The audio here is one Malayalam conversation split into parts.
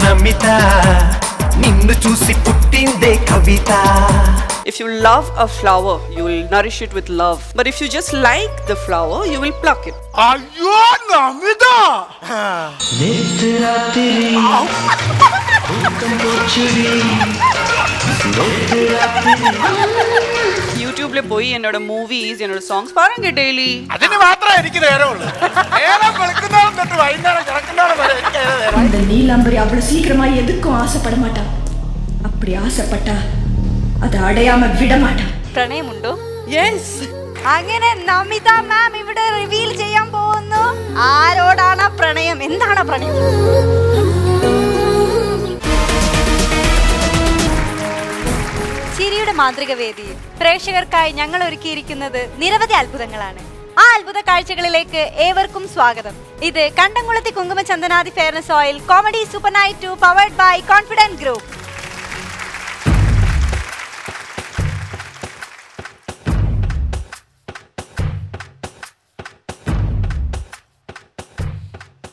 నమిత నిన్ను చూసి పుట్టిందే కవిత. If you love a flower, you will nourish it with love. But if you just like the flower, you will pluck it. അയ്യോ നമിത നേത്ത് രാത്രി യൂട്യൂബിൽ പോയി എന്നോട് മൂവീസ് എന്നോട് സോങ്സ് പാരുங்க ഡെയിലി. അതിന് മാത്രമേ എനിക്ക് നേരമുള്ളൂ. നേരം വെളുക്കുന്നവൻ തൊട്ട് വൈകുന്നേരം കിടക്കുന്നവൻ വരെ എനിക്ക് നേരം. அந்த நீலாம்பரி அவ்வளவு சீக்கிரமா எதுக்கும் ஆசைப்பட மாட்டான். அப்படி ஆசைப்பட்டா அதை அடையாம விட மாட்டான். പ്രണയമുണ്ടോ? യെസ്. അങ്ങനെ നമിത മാം ഇവിടെ റിവീൽ ചെയ്യാൻ പോകുന്നു. ആരോടാണ് പ്രണയം? എന്താണ് പ്രണയം? ചിരിയുടെ മാന്ത്രിക വേദിയിൽ പ്രേക്ഷകർക്കായി ഞങ്ങൾ ഒരുക്കിയിരിക്കുന്നത് നിരവധി അത്ഭുതങ്ങളാണ്. ആ അത്ഭുത കാഴ്ചകളിലേക്ക് ഏവർക്കും സ്വാഗതം. ഇത് Kandamkulathi Kumkuma Chandanadi fairness oil comedy super night 2 powered by Confident Group.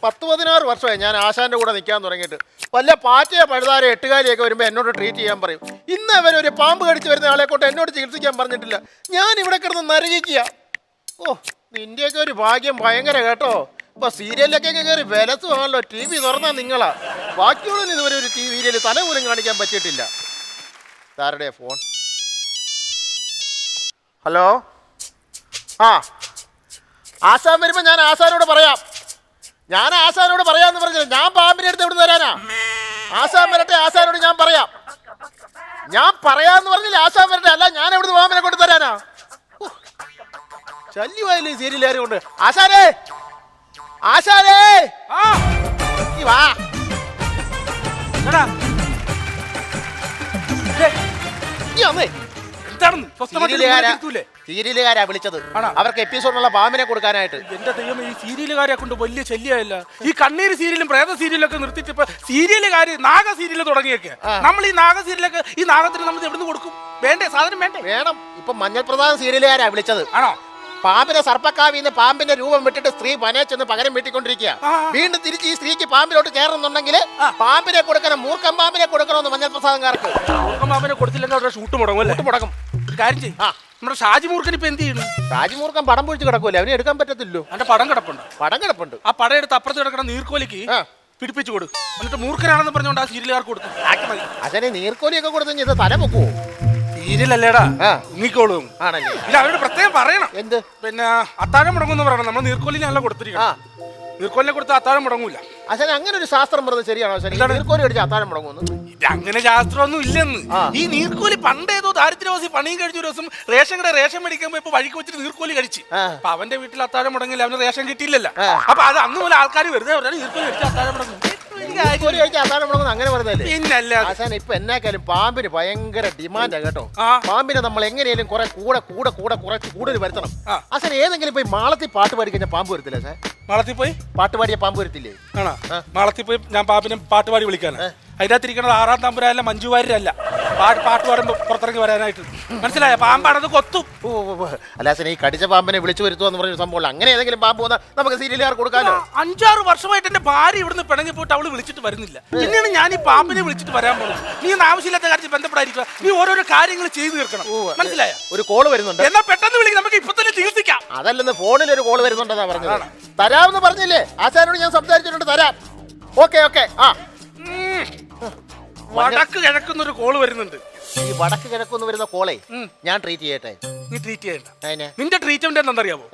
പത്ത് 16 വർഷമായി ഞാൻ ആശാന്റെ കൂടെ നിൽക്കാൻ തുടങ്ങിയിട്ട്. വല്ല പാറ്റയോ പഴുതാരോ എട്ടുകാലിയൊക്കെ വരുമ്പോൾ എന്നോട് ട്രീറ്റ് ചെയ്യാൻ പറയും. ഇന്ന് അവരൊരു പാമ്പ് കടിച്ച് വരുന്ന ആളെ കൊണ്ട് എന്നോട് ചികിത്സിക്കാൻ പറഞ്ഞിട്ടില്ല. ഞാൻ ഇവിടെ കിടന്ന് നരകിക്കുക. ഓ നിന്റെയൊക്കെ ഒരു ഭാഗ്യം ഭയങ്കര കേട്ടോ. ഇപ്പൊ സീരിയലിലൊക്കെ കയറി വിലസുവാണല്ലോ. ടി വി തുറന്നാ നിങ്ങളാ. ബാക്കിയുള്ളതിന് ഇതുവരെ ഒരു സീരിയൽ തല പോലും കാണിക്കാൻ പറ്റിയിട്ടില്ല. ആരുടെ ഫോൺ? ഹലോ. ആ ആശാൻ വരുമ്പോ ഞാൻ ആശാനോട് പറയാം. ഞാൻ ആശാനോട് പറയാന്ന് പറഞ്ഞില്ല. ഞാൻ പാമ്പിനെ എടുത്ത് എവിടെ തരാനാ? ആശാൻ വരട്ടെ, ആശാനോട് ഞാൻ പറയാം. ഞാൻ പറയാന്ന് പറഞ്ഞില്ല. ആശാൻ വരട്ടെ, അല്ല ഞാൻ എവിടുന്ന് പാമ്പിനെ കൊണ്ട് തരാനാ? ശല്യമായില്ലേ ഈ സീരിയലുകാരെ കൊണ്ട്. ആശാനേ, ആശാനേ, നീ വാ. നീ വന്നേ. സീരിയലുകാരാ വിളിച്ചത്. അവർക്ക് എപ്പിസോഡിനുള്ള പാമ്പിനെ കൊടുക്കാനായിട്ട്. എന്റെ ദൈവം, ഈ സീരിയലുകാരെ കൊണ്ട് വലിയ ശല്യമല്ല. ഈ കണ്ണീര് സീരിയലും പ്രേത സീരിയലും ഒക്കെ നിർത്തിയിട്ട് ഇപ്പൊ സീരിയലുകാര് നാഗ സീരിയൽ തുടങ്ങിയൊക്കെ. നമ്മൾ ഈ നാഗ സീരിയലൊക്കെ ഈ നാഗത്തിന് നമ്മൾ എവിടുന്ന് കൊടുക്കും? വേണ്ടേ സാധനം? വേണ്ടേ? വേണം. ഇപ്പൊ മഞ്ഞൾ പ്രധാന സീരിയലുകാരാ വിളിച്ചത്. ആണോ? പാമ്പിനെ സർപ്പക്കാവിന്ന് പാമ്പിന്റെ രൂപം വിട്ടിട്ട് സ്ത്രീ പനച്ചെന്ന് പകരം വീട്ടിക്കൊണ്ടിരിക്കുക. വീണ്ടും തിരിച്ച് ഈ സ്ത്രീക്ക് പാമ്പിലോട്ട് കയറുന്നുണ്ടെങ്കിൽ പാമ്പിനെ കൊടുക്കണം. മൂർഖം പാമ്പിനെ കൊടുക്കണമെന്ന് മഞ്ഞൾ പ്രസാദംകാർക്ക്. മൂർഖം പാമ്പിനെ കൊടുത്തില്ലെങ്കിൽ അവരുടെ ഷൂട്ട് മുടങ്ങും. കാര്യം ചെയ്യും. നമ്മുടെ ഷാജി മൂർഖൻ ഇപ്പൊ എന്ത് ചെയ്യുന്നു? ഷാജി മൂർഖൻ പടം പൊഴിച്ച് കിടക്കൂല്ലേ? അവനെ എടുക്കാൻ പറ്റത്തില്ലോ. അവന്റെ പടം കിടപ്പുണ്ട്. ആ പടം എടുത്ത് അപ്പുറത്ത് കിടക്കുന്ന നീർക്കോലിക്ക് പിടിപ്പിച്ചു കൊടുക്കും. എന്നിട്ട് മൂർഖനാണെന്ന് പറഞ്ഞുകൊണ്ട് ആ സീരിയലുകാർക്ക് കൊടുക്കും. അതിനെ നീർക്കോലിയൊക്കെ കൊടുത്തു ഇത് തല പൊക്കുവോ? സീരിയലല്ലേടാ, നീക്കോളും. ആണല്ലേ? ഇല്ല, അവരോട് പ്രത്യേകം പറയണം. എന്ത്? പിന്നെ അത്താഴം മുടങ്ങുമെന്ന് പറയണം. നമ്മൾ നീർക്കോലിനല്ല കൊടുത്തിരിക്കണം. നീർക്കോലിനെ കൊടുത്ത് അത്താഴം മുടങ്ങൂല. അച്ഛൻ അങ്ങനെ ഒരു ശാസ്ത്രം പറഞ്ഞത് ശരിയാണോ? നീർക്കോലി അടിച്ച് അത്താഴം മുടങ്ങുന്നു. അങ്ങനെ ശാസ്ത്രമൊന്നും ഇല്ലെന്ന്. ഈ നീർക്കോലി പണ്ടേതോ ദാരിദ്ര്യവാസി പണിയും കഴിച്ച ഒരു ദിവസം റേഷൻ മേടിക്കുമ്പോ ഇപ്പൊ വഴിക്ക് വെച്ചിട്ട് നീർക്കോലി കഴിച്ച്. അപ്പൊ അവന്റെ വീട്ടിൽ അത്താഴം മുടങ്ങില്ല, അവന് റേഷൻ കിട്ടിയില്ലല്ലോ. അപ്പൊ അത് അന്ന് പോലെ ആൾക്കാർ വെറുതെ പറഞ്ഞാൽ നീർക്കോലി കഴിച്ച് അത്താഴം മുടങ്ങും. അങ്ങനെ പറഞ്ഞല്ലേ? പിന്നല്ല ഇപ്പൊ എന്നാക്കാലും പാമ്പിന് ഭയങ്കര ഡിമാൻഡാ കേട്ടോ. പാമ്പിനെ നമ്മൾ എങ്ങനെയാലും കുറെ കുറച്ച് കൂടുതൽ വരുത്തണം. അച്ഛൻ ഏതെങ്കിലും പോയി മാളത്തിൽ പാട്ട് പാടി കഴിഞ്ഞാൽ പാമ്പ് വരത്തില്ല? അച്ഛൻ മാളത്തിൽ പോയി പാട്ട് പാടിയ പാമ്പ് വരത്തില്ലേ? ആണോ? മാളത്തിൽ പോയി ഞാൻ പാമ്പിനെ പാട്ട് പാടി വിളിക്കാനാ. അതിനകത്തിരിക്കണത് 6-ാം തമ്പുരാനല്ല, മഞ്ജു വാര്യരല്ല. പാട്ട് പാടുമ്പോ പുറത്തിറങ്ങി വരാനായിട്ട്. മനസ്സിലായ? പാമ്പാണത് കൊത്തും. അല്ല അച്ഛൻ ഈ കടിച്ച പാമ്പിനെ വിളിച്ചു വരുത്തുക പറഞ്ഞ സംഭവം. അങ്ങനെ ഏതെങ്കിലും പാമ്പ് വന്നാൽ നമുക്ക് സീരിയലുകാർ കൊടുക്കാമല്ലോ. 5-6 വർഷമായിട്ട് എന്റെ ഭാര്യ ഇവിടുന്ന് പിണങ്ങി പോയിട്ട് അവള് വിളിച്ചിട്ട് വരുന്നില്ല. പിന്നെയാണ് ഞാൻ ഈ പാമ്പിനെ വിളിച്ചിട്ട് വരാൻ പോകുന്നത്. നീ ആവശ്യമില്ലാത്ത കാര്യത്തിൽ ബന്ധപ്പെടാതിരിക്കുക. നീ ഓരോരോ കാര്യങ്ങൾ ചെയ്തു തീർക്കണം. മനസ്സിലായ? ഒരു കോള് വരുന്നുണ്ട്. എന്നാ പെട്ടെന്ന് വിളിക്കും, നമുക്ക് ഇപ്പൊ തന്നെ ചികിത്സിക്കാം. അതല്ലെന്ന് ഫോണിൽ ഒരു കോള് വരുന്നുണ്ടെന്നാ പറഞ്ഞത്. തരാമെന്ന് പറഞ്ഞില്ലേ? ആശാനോട് ഞാൻ സംസാരിച്ചിട്ടുണ്ട്. തരാം. ഓക്കെ. വടക്ക് കിഴക്കുന്നൊരു കോള് വരുന്നുണ്ട്. ഈ വടക്ക് കിഴക്കുന്ന് വരുന്ന കോളേ ഞാൻ ട്രീറ്റ് ചെയ്യട്ടെ? നീ ട്രീറ്റ് ചെയ്യണ്ട. നിന്റെ ട്രീറ്റ്മെന്റ് എന്താണെന്നറിയാമോ?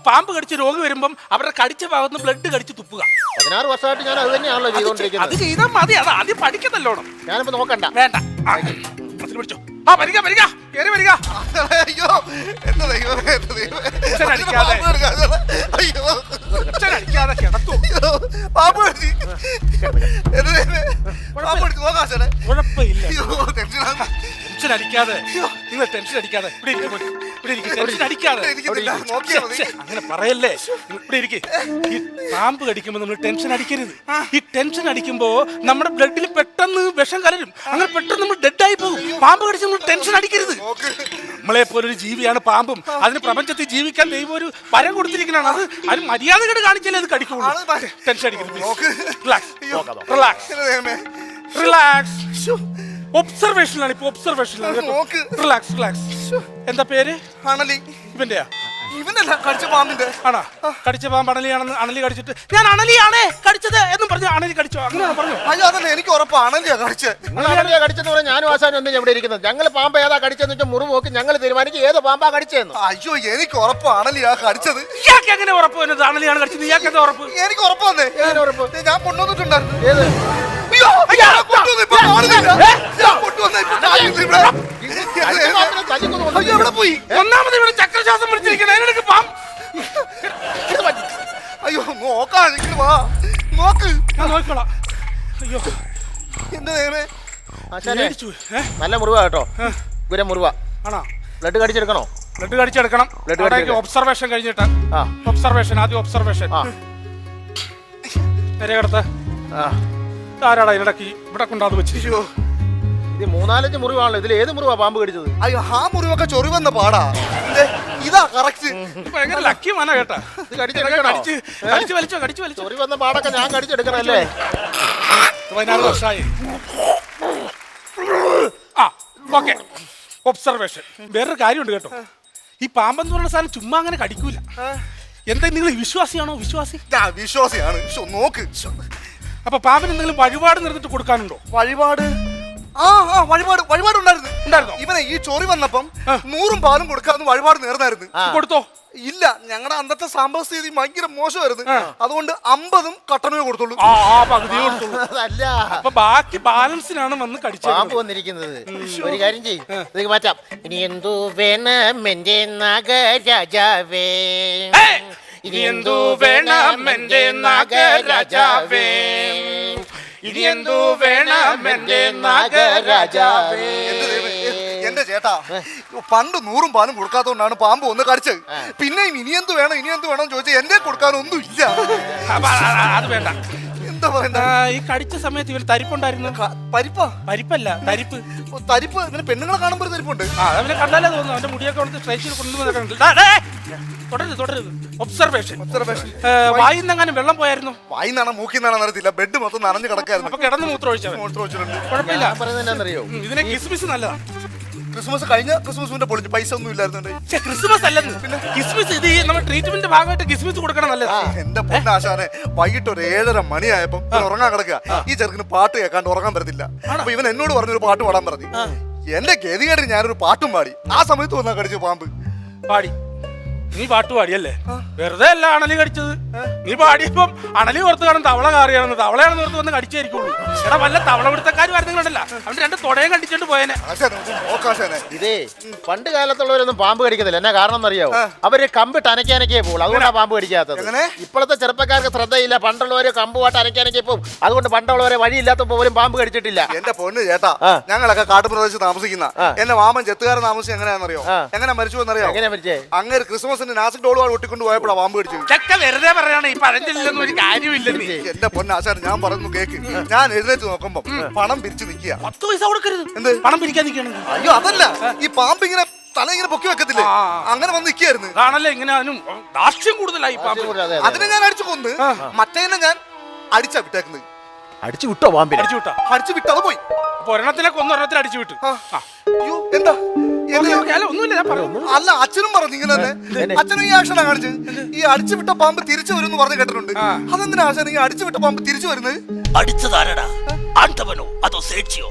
പാമ്പ് കടിച്ച് രോഗി വരുമ്പം അവരുടെ കടിച്ച ഭാഗത്ത് ബ്ലഡ് കടിച്ച് തുപ്പുക. 16 വർഷമായിട്ട് ഞാൻ അത് തന്നെയാണല്ലോ ചെയ്തോണ്ടിരിക്കുന്നത്. അത് ചെയ്താൽ മതി. അത് ആദ്യം പഠിക്കുന്നല്ലോണം. ഞാനിപ്പോ നോക്കണ്ട. വേണ്ട, പിടിച്ചോ. വരിക കേറി വരിക. അയ്യോ എന്താ ദൈവമേ, അടിക്കാതെ കിടത്തു. കുഴപ്പമില്ല. ടെൻഷൻ അടിക്കാതെ. നിങ്ങൾ ടെൻഷൻ അടിക്കാതെ അങ്ങനെ പറയല്ലേ. ഇവിടെ ഇരിക്കും. ഈ പാമ്പ് കടിക്കുമ്പോ നമ്മൾ ടെൻഷൻ അടിക്കരുത്. ഈ ടെൻഷൻ അടിക്കുമ്പോ നമ്മുടെ ബ്ലഡിൽ പെട്ടെന്ന് വിഷം കലരും. അങ്ങനെ പെട്ടെന്ന് നമ്മൾ ഡെഡ് ആയി പോകും. പാമ്പ് കടിച്ച് നമ്മൾ ടെൻഷൻ അടിക്കരുത്. നമ്മളെ പോലൊരു ജീവിയാണ് പാമ്പും. അതിന് പ്രപഞ്ചത്തിൽ ജീവിക്കാൻ ദൈവം ഒരു വരം കൊടുത്തിരിക്കുന്നതാണ്. അത് മര്യാദകൾ കാണിച്ചാലേ അത് കടിക്കുള്ളൂ. Tension relax. ഒബ്സർവേഷനിലാണ് ഇപ്പൊ, ഒബ്സർവേഷനിലാണ്. Relax relax. എന്താ പേര്? അണലി. ഇവന്റെയാ? ഇവനല്ല, കടിച്ച പാമ്പിന്റെ. ആണോ? കടിച്ച പാമ്പ് അണലിയാണെന്ന്. അണലി കടിച്ചിട്ട് ഞാൻ അണലിയാണേ കടിച്ചത് എന്നും പറഞ്ഞു അണലി കടിച്ചോ? അങ്ങനെയാണോ പറഞ്ഞു? അയ്യോ അതല്ല, എനിക്ക് ഉറപ്പാ അണലിയാ കടിച്ചത്. അണലിയാ കടിച്ചെന്ന് പറഞ്ഞാൽ ഞാനും ആശാനും ഒന്നും ഇവിടെ ഇരിക്കുന്നത്. ഞങ്ങൾ പാമ്പ് ഏതാ കടിച്ചെന്ന് വെച്ചാൽ മുറിവ് നോക്കി ഞങ്ങൾ തീരുമാനിക്കും ഏത് പാമ്പാ കടിച്ചതെന്ന്. അയ്യോ എനിക്ക് ഉറപ്പാ അണലിയാ കടിച്ചത്. ഇയാൾക്ക് എങ്ങനെ ഉറപ്പ് വരുന്നത് അണലിയാണ് കടിച്ചത്? ഇയാൾക്ക് എന്താ ഉറപ്പ്? എനിക്ക് ഉറപ്പാന്നേ. ഉറപ്പ് ഞാൻ കൊണ്ടുവന്നിട്ടുണ്ടായിരുന്നു. ഏത്? അയ്യോ, അയ്യോ, കൊണ്ടുവന്നു, ഇപ്പൊ കാണുന്നില്ല. ഞാൻ കൊണ്ടുവന്നേ, ഇപ്പൊ കാണുന്നില്ല ഇവിടെ. അയ്യോ, എവിടെ പോയി? ഒന്നാമത് ഇവിടെ ചക്രശ്വാസം പിടിച്ചിരിക്കണം. അതിനിടയ്ക്ക് പാമ്പ്. അയ്യോ നോക്കാൻ വാ, നോക്ക്. ഞാൻ നോക്കിക്കോളാം. അയ്യോ എന്റെ ദൈവമേ. ആശാനെ പേടിച്ചു. നല്ല മുറിവാ കേട്ടോ. ഗുര മുറിവാ. ആണോ? ബ്ലഡ് കടിച്ചെടുക്കണോ? ബ്ലഡ് കടിച്ചെടുക്കണം. ബ്ലഡ് കടിച്ചെടുക്കണം. ഒബ്സർവേഷൻ കഴിഞ്ഞിട്ട്. ആ. ഒബ്സർവേഷൻ ആദ്യം ഒബ്സർവേഷൻ. നേരെ കിടത്ത്. ആ. ആരാടാ ഇതിനിടയ്ക്ക് ഇവിടെ കൊണ്ടാന്ന് വെച്ചിരിക്കോ? ഇത് 3-4 മുറിവാണല്ലോ. ഇതിൽ ഏത് മുറിവാ പാമ്പ് കടിച്ചത്? അയ്യോ ആ മുറിവൊക്കെ ചൊറിവെന്ന പാടാ. ഇതാ കറക്റ്റ്. ഭയങ്കര ലക്കി മന കേട്ടാ. ഇത് കടിച്ചെടുക്കണോ? കടിച്ചു വലിച്ചോ, കടിച്ചു വലിച്ചോ. ചൊറി വന്ന പാടൊക്കെ ഞാൻ കടിച്ചെടുക്കണല്ലേ? 14 വർഷമായി. ആ ഓക്കെ. ഒബ്സർവേഷൻ. വേറൊരു കാര്യമുണ്ട് കേട്ടോ. ഈ പാമ്പെന്ന് പറയുന്ന സാധനം ചുമ്മാ അങ്ങനെ കടിക്കൂല. എന്താ നിങ്ങൾ വിശ്വാസിയാണോ? വിശ്വാസി? ഞാൻ വിശ്വാസിയാണ്. നോക്ക്. അപ്പൊ പാമ്പിന് എന്തെങ്കിലും വഴിപാട് നിർത്തിട്ട് കൊടുക്കാനുണ്ടോ? വഴിപാട്? ആ വഴിപാട് ഉണ്ടായിരുന്നു. ഇവനെ ഈ ചൊറി വന്നപ്പം 100 പാലും കൊടുക്കാന്ന് വഴിപാട് നേർന്നായിരുന്നു. കൊടുത്തോ? ഇല്ല, ഞങ്ങളുടെ അന്നത്തെ സാമ്പത്തിക സ്ഥിതി ഭയങ്കര മോശമായിരുന്നു. അതുകൊണ്ട് 50 കട്ടണമേ കൊടുത്തുള്ളൂ. അതല്ല, അപ്പൊ ബാക്കി ബാലൻസിനാണ് വന്ന് കടിച്ചത്. പാമ്പ് വന്നിരിക്കുന്നത്. ഒരു കാര്യം ചെയ്യും, മാറ്റാം. ഇനി എന്തു വേണം എന്റെ നാഗരാജാവേ, ഇനി എന്തു വേണം എന്റെ നാഗരാജാവേ, ഇനി എന്തു വേണം എന്റെ നാഗരാജാവേ. എന്റെ ചേട്ടാ, പണ്ട് 100 പാലും കൊടുക്കാത്തോണ്ടാണ് പാമ്പ് ഒന്ന് കടിച്ചത്. പിന്നെയും ഇനി എന്ത് വേണം ചോദിച്ചാൽ എന്റെ കൊടുക്കാനൊന്നും ഇല്ല. അത് വേണ്ട. എന്താ പറയണ്ട? ഈ കടിച്ച സമയത്ത് ഇവര് തരിപ്പുണ്ടായിരുന്നു. പരിപ്പല്ല, തരിപ്പ്. തരിപ്പ് ഇങ്ങനെ പെണ്ണുങ്ങളെ കാണുമ്പോൾ തരിപ്പുണ്ട്. അവനെ കണ്ടാലേ തോന്നുന്നു. അവന്റെ മുടിയൊക്കെ കൊടുത്ത് സ്ട്രൈച്ചിൽ കൊണ്ടുവന്നിട്ടുണ്ട്. തുടരുത്. ഒബ്സർവേഷൻ. വായിന്നെങ്ങാനും വെള്ളം പോയായിരുന്നു? വായിന്നാണോ മൂക്കിന്നാണോ അറിയത്തില്ല. ബെഡ് മൊത്തം നനഞ്ഞു കിടക്കായിരുന്നു. അപ്പൊ കിടന്ന് മൂത്രമൊഴിച്ചവൻ. കുഴപ്പമില്ല. പറയുന്നറിയോ? ഇതിനെ കിസ്മിസ് നല്ലതാണ്. ക്രിസ്മസ് കഴിഞ്ഞ ക്രിസ്മസ് പൊളിഞ്ഞു. പൈസ ഒന്നും ഇല്ലായിരുന്നു. ക്രിസ്മസ് അല്ലെന്ന്. പിന്നെ കിസ്മിസ് ഇത് നമ്മുടെ ട്രീറ്റ്മെന്റ് ഭാഗമായിട്ട് കിസ്മിസ് കൊടുക്കണം. നല്ലതാ. എന്റെ പൊന്നാശാനെ, വൈകിട്ട് ഒരു 7:30 മണിയായപ്പോ ഉറങ്ങാൻ കിടക്കുക. ഈ ചെറുക്കിന് പാട്ട് കേൾക്കാണ്ട് ഉറങ്ങാൻ പറ്റത്തില്ല. അപ്പൊ ഇവൻ എന്നോട് പറഞ്ഞൊരു പാട്ട് പാടാൻ പറഞ്ഞു. എന്റെ ഗതികേടിന് ഞാനൊരു പാട്ടും പാടി. ആ സമയത്ത് വന്നാ കടിച്ചു പാമ്പ്. പാടി? നീ പാട്ട് പാടിയല്ലേ? വെറുതെ അല്ല അണലി കടിച്ചത്. നീ പാടിയപ്പം അണലി ഓർത്ത് കാണും തവള കാറിയാണെന്ന്. തവളയാണെന്ന് ഓർത്ത് വന്ന് കടിച്ചായിരിക്കുള്ളൂ. എടാ വല്ല തവള പിടുത്തക്കാരും ആയിരുന്നെങ്കിലുണ്ടല്ലോ അവന്റെ 2 തുടയും കണ്ടിച്ചോണ്ട് പോയേനെ. ഇതേ പണ്ട് കാലത്തുള്ളവരൊന്നും പാമ്പ് കടിക്കുന്നില്ല. എന്നാ കാരണം എന്നറിയാവോ? അവര് കമ്പിട്ട് അനക്കാനൊക്കെ പോകും. അതുകൊണ്ടാണ് പാമ്പ് കടിക്കാത്തത്. ഇപ്പോഴത്തെ ചെറുപ്പക്കാർക്ക് ശ്രദ്ധയില്ല. പണ്ടുള്ളവര് കമ്പുമായിട്ട് അനക്കാനൊക്കെ പോകും. അതുകൊണ്ട് പണ്ടുള്ളവരെ വഴിയില്ലാത്തപ്പോ പോലും പാമ്പ് കടിച്ചിട്ടില്ല. എന്റെ പൊന്ന് ചേട്ടാ, ഞങ്ങളൊക്കെ കാട്ടുപ്രദേശത്ത് താമസിക്കുന്ന എന്റെ മാമൻ ചെത്തുകാരൻ താമസിച്ച് എങ്ങനെയാണെന്നറിയോ? എങ്ങനെ മരിച്ചു എന്നറിയോ? എങ്ങനെ മരിച്ചേ? അങ്ങനെ ക്രിസ്മസിന് നാസിക് ഡോളുവാൾ ഒട്ടിക്കൊണ്ട് പോയപ്പോഴാ പാമ്പ് കടിച്ചു. ചക്ക വെറുതെ പറയാണ്. ഈ പഴഞ്ചൊല്ലിലൊന്നും ഒരു കാര്യമില്ലെന്ന്. എന്റെ പൊന്നാശാൻ, ഞാൻ പറയുന്നു കേക്ക്. ഞാൻ എഴുന്നേറ്റ് നോക്കുമ്പോ പണം പിരിച്ചു നിൽക്കുക. 10 പൈസ കൊടുക്കരുത്. എന്ത് പണം പിരിക്കാൻ നിൽക്കുകയാണ്? അയ്യോ അതല്ല, ഈ പാമ്പ് ഇങ്ങനെ തല ഇങ്ങനെ പൊക്കി വെക്കത്തില്ലേ, അങ്ങനെ വന്ന് നിൽക്കായിരുന്നു. അതാണല്ലേ ഇങ്ങനെ. അതിനും ദാഷ്ട്യം കൂടുതലായി പാമ്പ്. അതിനെ ഞാൻ അടിച്ചു കൊന്ന്. മറ്റേനെ ഞാൻ അടിച്ചാ വിട്ടേക്കുന്നത്. അടിച്ചു വിട്ടോ പാമ്പിനെ? അടിച്ചു വിട്ടു, അത് പോയി. അപ്പൊ ഒരെണ്ണത്തിനെ കൊന്ന് ഒരെണ്ണത്തിന് അടിച്ചു വിട്ടു. അയ്യോ എന്താ? ഒന്നുമില്ല. അല്ല, അച്ഛനും പറഞ്ഞു ഇങ്ങനെ തന്നെ. അച്ഛനും ഈ ആക്ഷനാ കാണിച്ചത്. ഈ അടിച്ചു വിട്ട പാമ്പ് തിരിച്ചു വരും എന്ന് പറഞ്ഞു കേട്ടിട്ടുണ്ട്. അതെന്തിനാ ആശാൻ ഈ അടിച്ചു വിട്ട പാമ്പ് തിരിച്ചു വരുന്നത്? അടിച്ചതാരടാ? ആണ്ടവനോ അതോ സേക്ഷിയോ?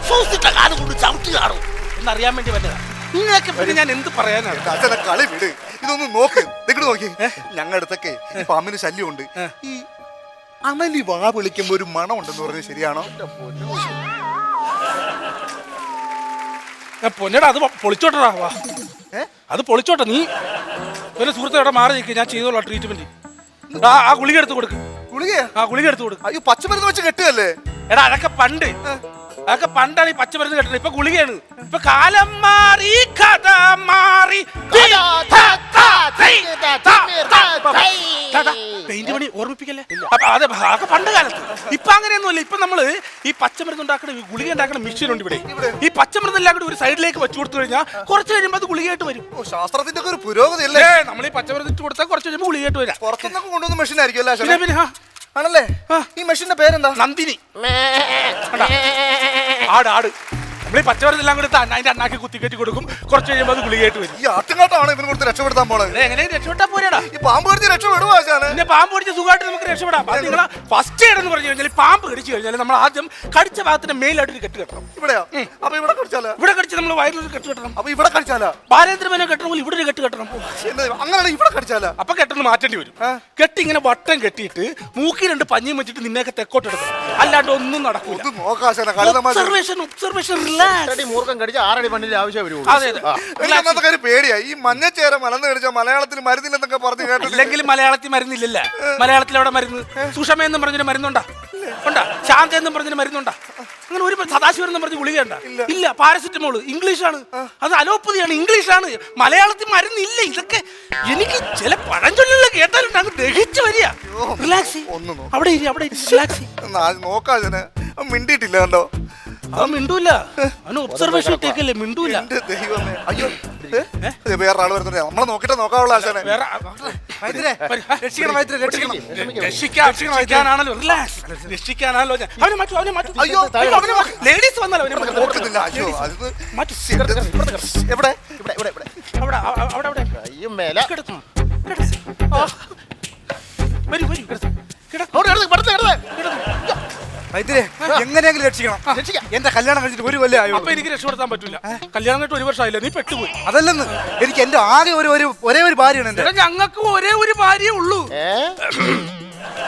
സൂസിട്ട കാലം കൊണ്ട് ചവിട്ടുകാണോ എന്നറിയാൻ വേണ്ടി വന്നതാ. നിങ്ങൾക്ക് പിന്നെ ഞാൻ എന്ത് പറയാനാണ്? അച്ഛനെ കളി വിട്. ഇതൊന്നും നോക്ക്, നിങ്ങട് നോക്കി. ഞങ്ങളുടെ അടുത്തൊക്കെ ഈ പാമ്പിന് ശല്യമുണ്ട്. ഈ അണലി വാ വിളിക്കുമ്പോ ഒരു മണം ഉണ്ടെന്ന് പറഞ്ഞത് ശരിയാണോ? പൊന്നടാ അത് പൊളിച്ചോട്ടടാ. വാ, അത് പൊളിച്ചോട്ടെ. നീ ഒരു സുഹൃത്തോടെ മാറി നിൽക്കുക. ഞാൻ ചെയ്തോളാം ട്രീറ്റ്മെന്റ്. ആ ഗുളിക എടുത്ത് കൊടുക്ക്. ഗുളികയാ? ആ ഗുളിക എടുത്ത് കൊടുക്ക്. അയ്യോ, പച്ചമരുന്ന് വെച്ച് കെട്ടുകയല്ലേ? എടാ അതൊക്കെ പണ്ട്. അതൊക്കെ പണ്ടാണ് ഈ പച്ചമരുന്ന് കേട്ടത്. ഇപ്പൊ ഗുളികയാണ്. ഇപ്പൊ കാലം മാറി കഥ മാറി പെയിന്റ് പണി ഓർമ്മിപ്പിക്കല്ലേ. അപ്പൊ അതെ അതൊക്കെ പണ്ട് കാലത്ത്. ഇപ്പൊ അങ്ങനെയൊന്നുമില്ല. ഇപ്പൊ നമ്മള് ഈ പച്ചമരുന്ന് ഉണ്ടാക്കുന്ന ഗുളിക ഉണ്ടാക്കുന്ന മെഷീൻ ഉണ്ട് ഇവിടെ. ഈ പച്ചമരുന്ന് എല്ലാം കൂടി ഒരു സൈഡിലേക്ക് വെച്ചു കൊടുത്തു കഴിഞ്ഞാൽ കുറച്ച് കഴിയുമ്പോൾ അത് ഗുളികയായിട്ട് വരും. ശാസ്ത്രത്തിന്റെ ഒക്കെ ഒരു പുരോഗതി അല്ലേ? നമ്മൾ ഈ പച്ചമരുന്ന് ഇട്ട് കൊടുത്താൽ കുറച്ച് കഴിയുമ്പോൾ ഗുളികയായിട്ട് വരാം. പുറത്തുനിന്നൊക്കെ കൊണ്ടുവന്ന മെഷീൻ ആയിരിക്കും അല്ലേ? പിന്നെ പിന്നെ ആണല്ലേ? ഈ മെഷീന്റെ പേരെന്താ? നന്ദിനി. ആട് ആട് നമ്മൾ ഈ പച്ചമരുന്നെല്ലാം കൂടി അതിന്റെ അണ്ണാക്കി കുത്തിക്കറ്റി കൊടുക്കും. കുറച്ച് കഴിയുമ്പോൾ അത് ഗുളികയായിട്ട് വരും. ഈ ആട്ടുകാട്ടാണ് ഇവന് കൊടുത്ത് രക്ഷപ്പെടുത്താൻ പോണത്. എങ്ങനെ രക്ഷപ്പെട്ടാ പോരാടാ? ഈ പാമ്പ് കടിച്ച് രക്ഷപ്പെടുവാ. പിന്നെ പാമ്പ് കടിച്ച് സുഖമായിട്ട് നമുക്ക് രക്ഷപ്പെടാം. നിങ്ങളെ ഫസ്റ്റ് എയ്ഡ് എന്ന് പറഞ്ഞു കഴിഞ്ഞാൽ പാമ്പ് കടിച്ചു കഴിഞ്ഞാൽ നമ്മൾ ആദ്യം കടിച്ച ഭാഗത്തിന്റെ മേലായിട്ട് ഒരു കെട്ട് കെട്ടണം. ഇവിടെയാ? അപ്പൊ ഇവിടെ കടിച്ചാലോ? ഇവിടെ കടിച്ച് നമ്മൾ വയറിലൊരു കെട്ട് കെട്ടണം. അപ്പൊ ഇവിടെ കടിച്ചാലോ? ബാലേന്ദ്രമേനെ കെട്ടണമെങ്കിൽ ഇവിടെ ഒരു കെട്ട് കെട്ടണം. അങ്ങനെ ഇവിടെ കടിച്ചാലോ? അപ്പൊ കെട്ടൊന്ന് മാറ്റേണ്ടി വരും. കെട്ടി ഇങ്ങനെ വട്ടം കെട്ടിയിട്ട് മൂക്കി 2 പഞ്ഞിയും വെച്ചിട്ട് നിന്നെയൊക്കെ തെക്കോട്ട് എടുക്കണം. അല്ലാണ്ട് ഒന്നും നടക്കൂല. Observation relax. മൂർഖം കടിച്ച് 6 അടി മണ്ണിൽ ആവശ്യം വരുള്ളൂ. അതെ അതെ. പേടിയാ ഈ മഞ്ഞച്ചേര മലന്ന് കടിച്ചാൽ മലയാളത്തിൽ മരുന്നില്ലെന്നൊക്കെ പറഞ്ഞു കേട്ടു. ഇല്ലെങ്കിൽ മലയാളത്തിൽ മരുന്നില്ലല്ല. മലയാളത്തിൽ അവിടെ മരുന്ന് സുഷമ എന്നും പറഞ്ഞൊരു മരുന്നുണ്ടാ ഉണ്ടാ, ശാന്ത എന്നും പറഞ്ഞൊരു മരുന്നുണ്ടാ. അങ്ങനെ ഒരു സദാശിവൻ എന്നും പറഞ്ഞ് ഗുളികയുണ്ടാ ഇല്ല. പാരസിറ്റമോള് ഇംഗ്ലീഷാണ്, അത് അലോപ്പതിയാണ്, ഇംഗ്ലീഷാണ്. മലയാളത്തിൽ മരുന്നില്ല. ഇതൊക്കെ എനിക്ക് ചില പഴഞ്ചൊല്ലുകൾ കേട്ടാലുണ്ട് അങ്ങ് ദഹിച്ചു വരിക. റിലാക്സ്. അവിടെ അവിടെ റിലാക്സ് നോക്കാതിന് മിണ്ടിയിട്ടില്ല കണ്ടോ? അവൻ മിണ്ടൂല. അവന് ഒബ്സർവേഷൻ ഇട്ടേക്കല്ലേ, മിണ്ടൂല. ദൈവമേ. അയ്യോ വേറെ ആള് വരുന്നുണ്ട്. നമ്മളെ നോക്കിട്ട് നോക്കാവുള്ള ആശാനെ. രക്ഷിക്കാനാണല്ലോ. റിലാക്സ്. രക്ഷിക്കാനാണല്ലോ. അവനെ മാറ്റൂ, അവനെ മാറ്റൂ. അയ്യോ ലേഡീസ് വന്നാലോ നോക്കുന്നില്ല. അയ്യോ അത് എവിടെ? അവിടെ അവിടെ അവിടെ കയ്യും മേല കിടത്തും. വരൂ വരൂ കിടത്തും. എങ്ങനെയെങ്കിലും രക്ഷിക്കണം. എന്റെ കല്യാണം കഴിച്ചിട്ട് 1 കൊല്ലം ആയോ? അപ്പൊ എനിക്ക് രക്ഷപ്പെടുത്താൻ പറ്റൂല. കല്യാണം കഴിഞ്ഞിട്ട് 1 വർഷമായില്ല. നീ പെട്ടുപോയി. അതല്ലെന്ന്, എനിക്ക് എന്റെ ആകെ ഒരേ ഒരു ഭാര്യയാണ് എന്റെ. ഞങ്ങൾക്ക് ഒരേ ഒരു ഭാര്യയേ ഉള്ളൂ.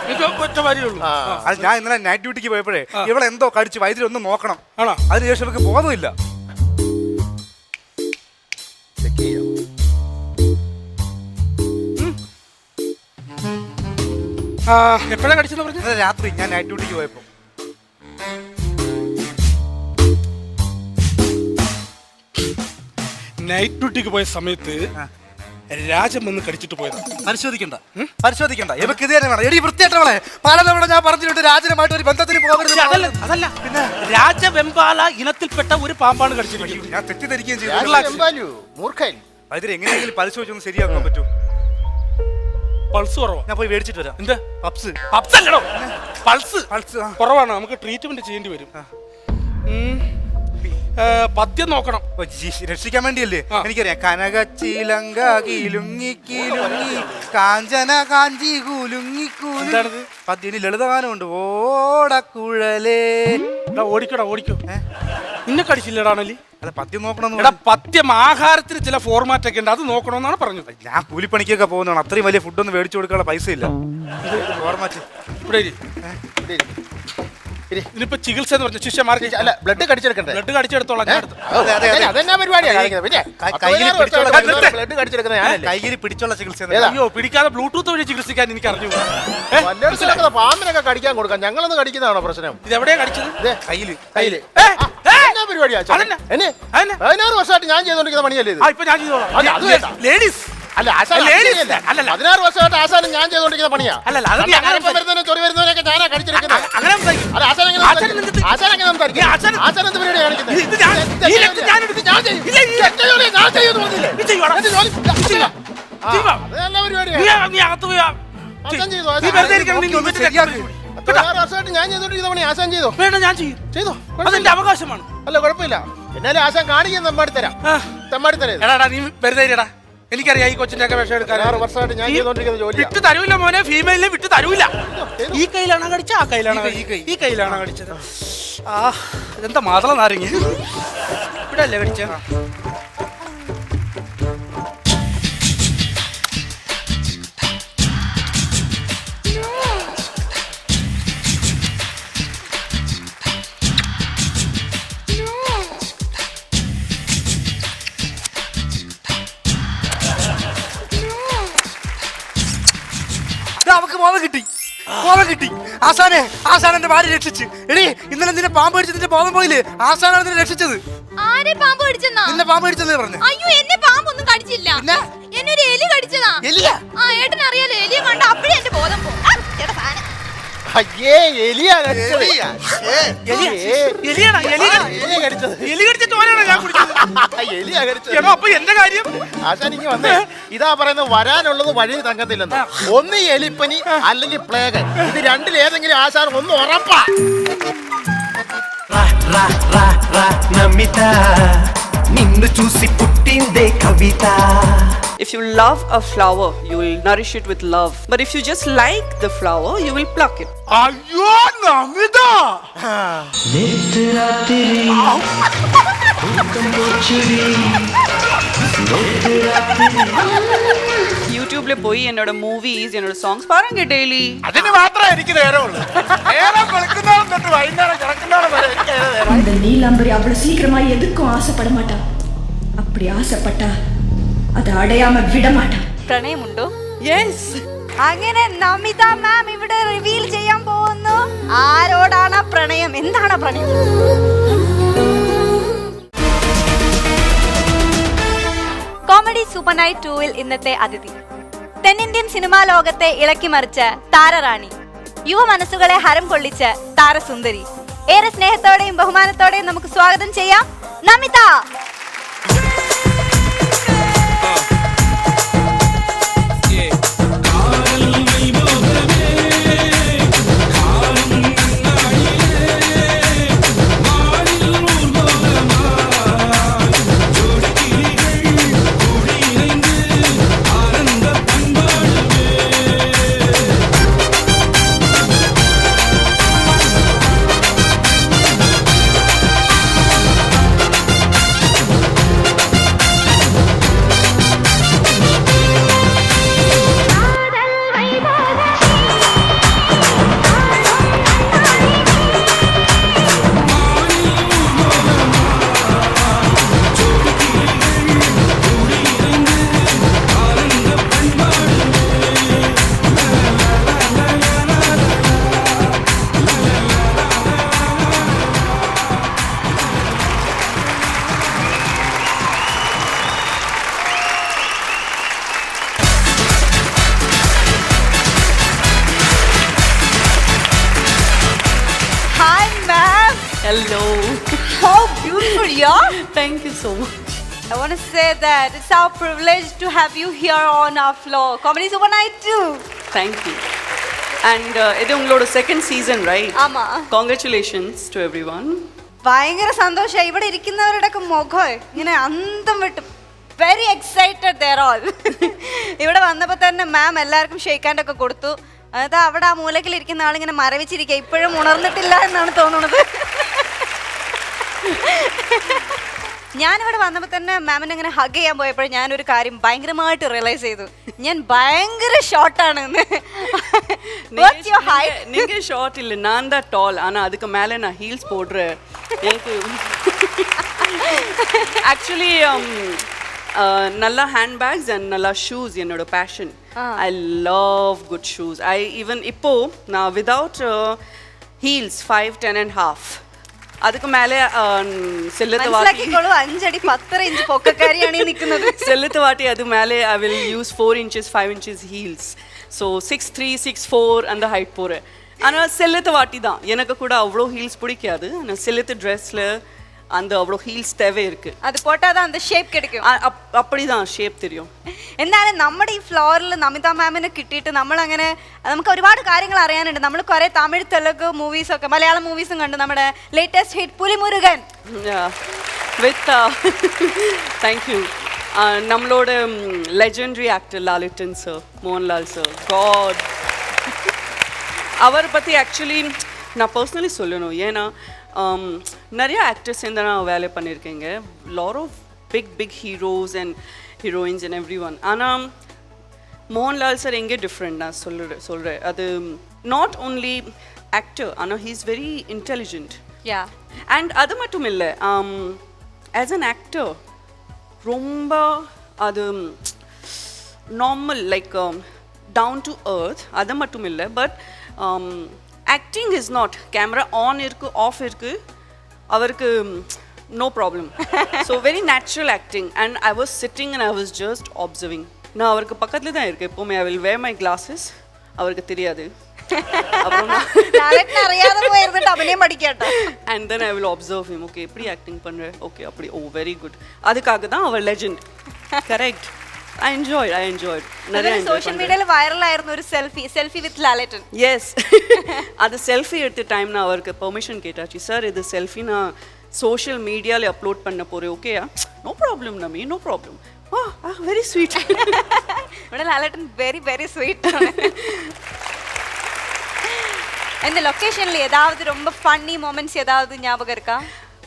എനിക്ക് ഒറ്റ ഭാര്യയേ ഉള്ളൂ. അത് ഞാൻ ഇന്നലെ നൈറ്റ് ഡ്യൂട്ടിക്ക് പോയപ്പോഴേ ഇവിടെ എന്തോ കടിച്ച് വൈദ്യുതി ഒന്ന് നോക്കണം. ആണോ? അതിനുശേഷം എനിക്ക് ബോധമില്ല. എപ്പോഴാ കടിച്ചെന്ന് പറഞ്ഞു? ഇന്നലെ രാത്രി ഞാൻ നൈറ്റ് ഡ്യൂട്ടിക്ക് പോയപ്പോ. നൈറ്റ് ഡ്യൂട്ടിക്ക് പോയ സമയത്ത് രാജം വന്ന് കടിച്ചിട്ട് പോയത്. പരിശോധിക്കണ്ട ഇവക്ക് ഇത് തന്നെ വേണം. എടി വൃത്തിയായിട്ടവളെ പലതവണ ഞാൻ പറഞ്ഞിട്ടുണ്ട് രാജനുമായിട്ട് ഒരു ബന്ധത്തിന് പോകരുത്. അതല്ല പിന്നെ രാജവെമ്പാല ഇനത്തിൽപ്പെട്ട ഒരു പാമ്പാണ് കടിച്ചിരിക്കുന്നത്. ഞാൻ തെറ്റിദ്ധരിക്കുകയും ചെയ്തു. മൂർഖൻ. അതിന് എങ്ങനെയെങ്കിലും പരിശോധിച്ചൊന്ന് ശരിയാക്കാൻ പറ്റൂ? പൾസ് കുറവാ. ഞാൻ പോയി മേടിച്ചിട്ട് വരാം. എന്താ? പപ്സ് അല്ലടോ, പൾസ് കുറവാണ്. നമുക്ക് ട്രീറ്റ്മെന്റ് ചെയ്യേണ്ടി വരും. പദ്യം നോക്കണം. രക്ഷിക്കാൻ വേണ്ടിയല്ലേ? എനിക്കറിയാം. കനകച്ചിലങ്ക കീലുങ്ങി കീലുങ്ങി കാഞ്ചന കാഞ്ചി കൂലുങ്ങി കൂലുങ്ങി. പദ്യം ലളിതഗാനമുണ്ട്. ഓടക്കുഴലേ. ഓടിക്കോടാ ഓടിക്കോ. നിന്നെ കടിച്ചില്ലടാണല്ലേ? അല്ല പദ്യം നോക്കണം. പദ്യം ആഹാരത്തിന് ചില ഫോർമാറ്റ് ഒക്കെ ഉണ്ട്, അത് നോക്കണമെന്നാണ് പറഞ്ഞത്. ഞാൻ കൂലിപ്പണിക്കൊക്കെ പോകുന്നതാണ്. അത്രയും വലിയ ഫുഡൊന്നും മേടിച്ചു കൊടുക്കാനുള്ള പൈസ ഇല്ല. ഫോർമാറ്റ് ഇവിടെ ഇതിനിപ്പോ ചികിത്സ എന്ന് പറഞ്ഞ ശിഷ്യമാർക്ക് അല്ല ബ്ലഡ് കടിച്ചെടുക്കണ്ടേ? ബ്ലഡ് കടിച്ചെടുത്തോളാം. അതെന്നാ പരിപാടിയാണ് ബ്ലഡ് കടിച്ചെടുക്കുന്ന ഞാനല്ലേ? കൈയിൽ പിടിച്ചുള്ള ചികിത്സ. അയ്യോ പിടിക്കാതെ ബ്ലൂടൂത്ത് വഴി ചികിത്സിക്കാൻ എനിക്ക് അറിഞ്ഞു. പാമ്പിനൊക്കെ കടിക്കാൻ കൊടുക്കാം. ഞങ്ങളൊന്ന് കടിക്കുന്നതാണോ പ്രശ്നം? ഇത് എവിടെയാ കടിച്ചത്? കയ്യില്. എന്നാ പരിപാടിയാ? 16 വർഷമായിട്ട് ഞാൻ ചെയ്തോണ്ടിരിക്കുന്ന പണിയല്ലേ ഇത്? ഇപ്പൊ ഞാൻ ചെയ്തോളാം. ലേഡീസ് അല്ല 16 വർഷമായിട്ട് ആശാനം ഞാൻ ചെയ്തോണ്ടിരിക്കുന്ന പണിയാ. ചൊറി വരുന്നവരൊക്കെ ഞാനാ കടിച്ചെടുക്കുന്നത്. ഞാൻ ചെയ്തോണ്ടിരിക്കുന്ന പണി ആശാൻ ചെയ്തോ? വേണ്ട ഞാൻ ചെയ്തോ. അതെന്റെ അവകാശമാണ്. അല്ല കുഴപ്പമില്ല. എന്നാലും ആശാൻ കാണിക്കാൻ തെമ്മാടിത്തരാം. എടാ നീ വെറുതെ ഇടാ. എനിക്കറിയാം ഈ കൊച്ചിന്റെ ഒക്കെ വിഷം എടുക്കാൻ. 6 വർഷമായിട്ട് ഞാൻ ചെയ്തോണ്ടിരിക്കുന്ന ജോലി വിട്ട് തരൂല മോനെ. ഫീമെയിലിനെ വിട്ട് തരൂല. ഈ കയ്യിലാണോ കടിച്ചത്? ആ കയ്യിലാണോ? ഈ കയ്യിലാണോ കടിച്ചത്? ഇതെന്താ മാതള നാരങ്ങ? ഇവിടെ അല്ലേ കടിച്ച? അവക്ക് ബോധം കിട്ടി. ബോധം കിട്ടി. ആശാനെ എന്റെ ഭാര്യ രക്ഷിച്ച്. എടീ ഇന്നലെ നിന്നെ പാമ്പ് കടിച്ച് നിന്റെ ബോധം പോയില്ലേ? ആശാനാണ് നിന്നെ രക്ഷിച്ചത്. ആരെ പാമ്പ് കടിച്ചെന്നാ? നിന്നെ പാമ്പ് കടിച്ചെന്ന് പറഞ്ഞു. അയ്യോ എന്നെ പാമ്പൊന്നും കടിച്ചില്ല. എന്നെ ഒരു എലി കടിച്ചതാ. എലിയാ? ആ ഏട്ടന് അറിയാലോ, എലിയെ കണ്ട അപ്പഴേ എന്റെ ബോധം പോകും. അയ്യേ എലിയാ കടിച്ചത്. എലിയാണോ? എലിയാ കടിച്ചത്. എലി കടിച്ചിട്ട് പോലെയാണോ ഞാൻ കുടിച്ചത്? എലിയാ കടിച്ചത്. എടോ അപ്പൊ എന്റെ കാര്യം ആശാനിക്ക് വന്നേ ഇതാ പറയുന്നത്, വരാനുള്ളത് വഴി തങ്കത്തില്ലെന്ന്. ഒന്ന് എലിപ്പനി അല്ലെങ്കിൽ പ്ലേഗ്, ഇത് രണ്ടിലേതെങ്കിലും ആശാൻ ഒന്ന് ഉറപ്പാ. రా రా రా రా నమిత నిన్ను చూసి పుట్టిందే కవిత. If you love a flower, you will nourish it with love. But if you just like the flower, you will pluck it. അയ്യോ നമിത நேத்து ராத்திரி தூக்கம் போச்சுடி. நேத்து ராத்திரி യൂട്യൂബിൽ പോയി എന്നോട് മൂവീസ് എന്നോട് സോങ്സ് പാരുങ്ക ഡെയിലി. അതിന് മാത്രമേ എനിക്ക് നേരമുള്ളൂ. നേരം വെളുക്കുന്നോളം തൊട്ട് വൈകുന്നേരം കിടക്കുന്നോളം വരെ എനിക്ക് നേരം. அந்த நீலாம்பரி அவ்வளவு சீக்கிரமா எதுக்கும் ஆசைப்பட மாட்டா. அப்படி ஆசைப்பட்டா அதை அடையாம விட மாட்டா. പ്രണയമുണ്ടോ? യെസ്. അങ്ങനെ നമിത മാം ഇവിടെ റിവീൽ ചെയ്യാൻ പോകുന്നു. ആരോടാണ് പ്രണയം? എന്താണ് പ്രണയം? കോമഡി സൂപ്പർ നൈറ്റ് 2-ൽ ഇന്നത്തെ അതിഥി തെന്നിന്ത്യൻ സിനിമാ ലോകത്തെ ഇളക്കിമറിച്ച താരറാണി, യുവ മനസ്സുകളെ ഹരം കൊള്ളിച്ച താരസുന്ദരി. ഏറെ സ്നേഹത്തോടെയും ബഹുമാനത്തോടെയും നമുക്ക് സ്വാഗതം ചെയ്യാം Namitha. Hello. How beautiful you are. Thank you so much. I want to say that it's our privilege to have you here on our floor. Comedy Super Night 2. Thank you. And ഇത് ഉങ്ങളോட second season, right? ആമാ. Congratulations to everyone. ഭയങ്കര സന്തോഷമായി. ഇവിടെ ഇരിക്കുന്നവരുടെ ഒക്കെ മുഖം ഇങ്ങനെ അന്തം വിട്ടു. Very excited there all. ഇവിടെ വന്നപ്പോൾ തന്നെ മാം എല്ലാവർക്കും ഷേക്ക് ഹാൻഡ് ഒക്കെ കൊടുത്തു. അതാ അവിടെ ആ മൂലക്കിൽ ഇരിക്കുന്ന ആളിങ്ങനെ മരവിച്ചിരിക്കുക, ഇപ്പോഴും ഉണർന്നിട്ടില്ല എന്നാണ് തോന്നുന്നത്. ഞാനിവിടെ വന്നപ്പോൾ തന്നെ മാമിനെ ഇങ്ങനെ ഹഗ് ചെയ്യാൻ പോയപ്പോൾ ഞാനൊരു കാര്യം ഭയങ്കരമായിട്ട് റിയലൈസ് ചെയ്തു. ഞാൻ ഭയങ്കര ഷോർട്ടാണ്. நீங்க ஷார்ட் இல்ல, நான் தான் டால். ஆனா அதுக்கு மேல நான் ஹீல்ஸ் போடுறேன். எனக்கு ஆக்சுவலி நல்ல ஹேண்ட் பேக்ஸ் அண்ட் நல்ல ஷூஸ் என்னோட passion. I love good shoes. I even இப்போ நான் விதவுட் ஹீல்ஸ் 5, 10 and half. அதுக்கு மேலே செல்லத்து வாட்டி 5 അടി 10 ഇഞ്ച് പൊക്കക്കാരിയാണ് ഈ നിൽക്കുന്നത്. செல்லத்து வாட்டி அது மேலே I will use 4 inches 5 inches heels. So 6'3", 6'4 அந்த ஹைட் போகிறேன். ஆனால் செல்லத்து வாட்டி தான் எனக்கு கூட அவ்வளோ ஹீல்ஸ் பிடிக்காது. ஆனால் செல்லத்து ட்ரெஸ்ஸில் அந்த அவ்வளோ ஹீல்ஸ் தேவை இருக்கு. அது போட்டால் தான் அந்த ஷேப் கிடைக்கும். அப்படிதான் ഷേപ്പ് தெரியும். എന്നാലും നമ്മുടെ ഈ ഫ്ലോറിൽ നമിത മാമിനെ കിട്ടിയിട്ട് നമ്മളങ്ങനെ നമുക്ക് ഒരുപാട് കാര്യങ്ങൾ അറിയാനുണ്ട്. നമ്മൾ കുറേ തമിഴ് തെലുങ്ക് മൂവീസൊക്കെ മലയാളം മൂവീസും കണ്ടു. നമ്മുടെ latest hit Pulimurugan with thank you. நம்மளோட legendary actor Lalettan sir, Mohanlal sir, god. அவரை பற்றி ஆக்சுவலி நான் பர்சனலி சொல்லணும். ஏன்னா நிறைய ஆக்டர்ஸ் சேர்ந்து நான் வேலை பண்ணியிருக்கேங்க. Lot of big heroes and heroines and every one. ஆனால் மோகன்லால் சார் எங்கே டிஃப்ரெண்ட் நான் சொல்கிறேன். அது நாட் ஓன்லி ஆக்டர், ஆனால் he is very intelligent. And அது மட்டும் இல்லை, ஆஸ் அன் ஆக்டர் ரொம்ப அது normal like down to earth அது மட்டும் இல்லை but acting is not camera on இருக்கு off இருக்கு அவருக்கு no problem so very natural acting and I was sitting and I was just observing நான் அவருக்கு பக்கத்துல தான் இருக்கேன் எப்பவுமே I will wear my glasses அவருக்கு தெரியாது അറിയാതെ പോയിരുന്നിട്ട് അഭിനയം പഠിക്കട്ടോ and then I will observe him okay எப்படி acting பண்ற okay அப்படி oh very good அதுக்காக தான் அவர் legend correct I enjoyed நிறைய സോഷ്യൽ മീഡിയയിൽ വൈറലായിരുന്ന ഒരു സെൽഫി വിത്ത് ലാലേട്ടൻ yes அது செல்ஃபி எடுத்த டைம் நான் அவருக்கு பெர்மிஷன் கேட்டாச்சு சார் இது செல்ஃபி நான் சோஷியல் மீடியால அப்லோட் பண்ண போறேன் ஓகேயா no problem Nami no problem very sweet ഇവിടെ ലാലേട്ടൻ വെരി വെരി സ്വീറ്റ് இந்த லொகேஷன்ல ஏதாவது ரொம்ப ஃபன்னி மொமெண்ட்ஸ் ஏதாவது ஞாபகம் இருக்கா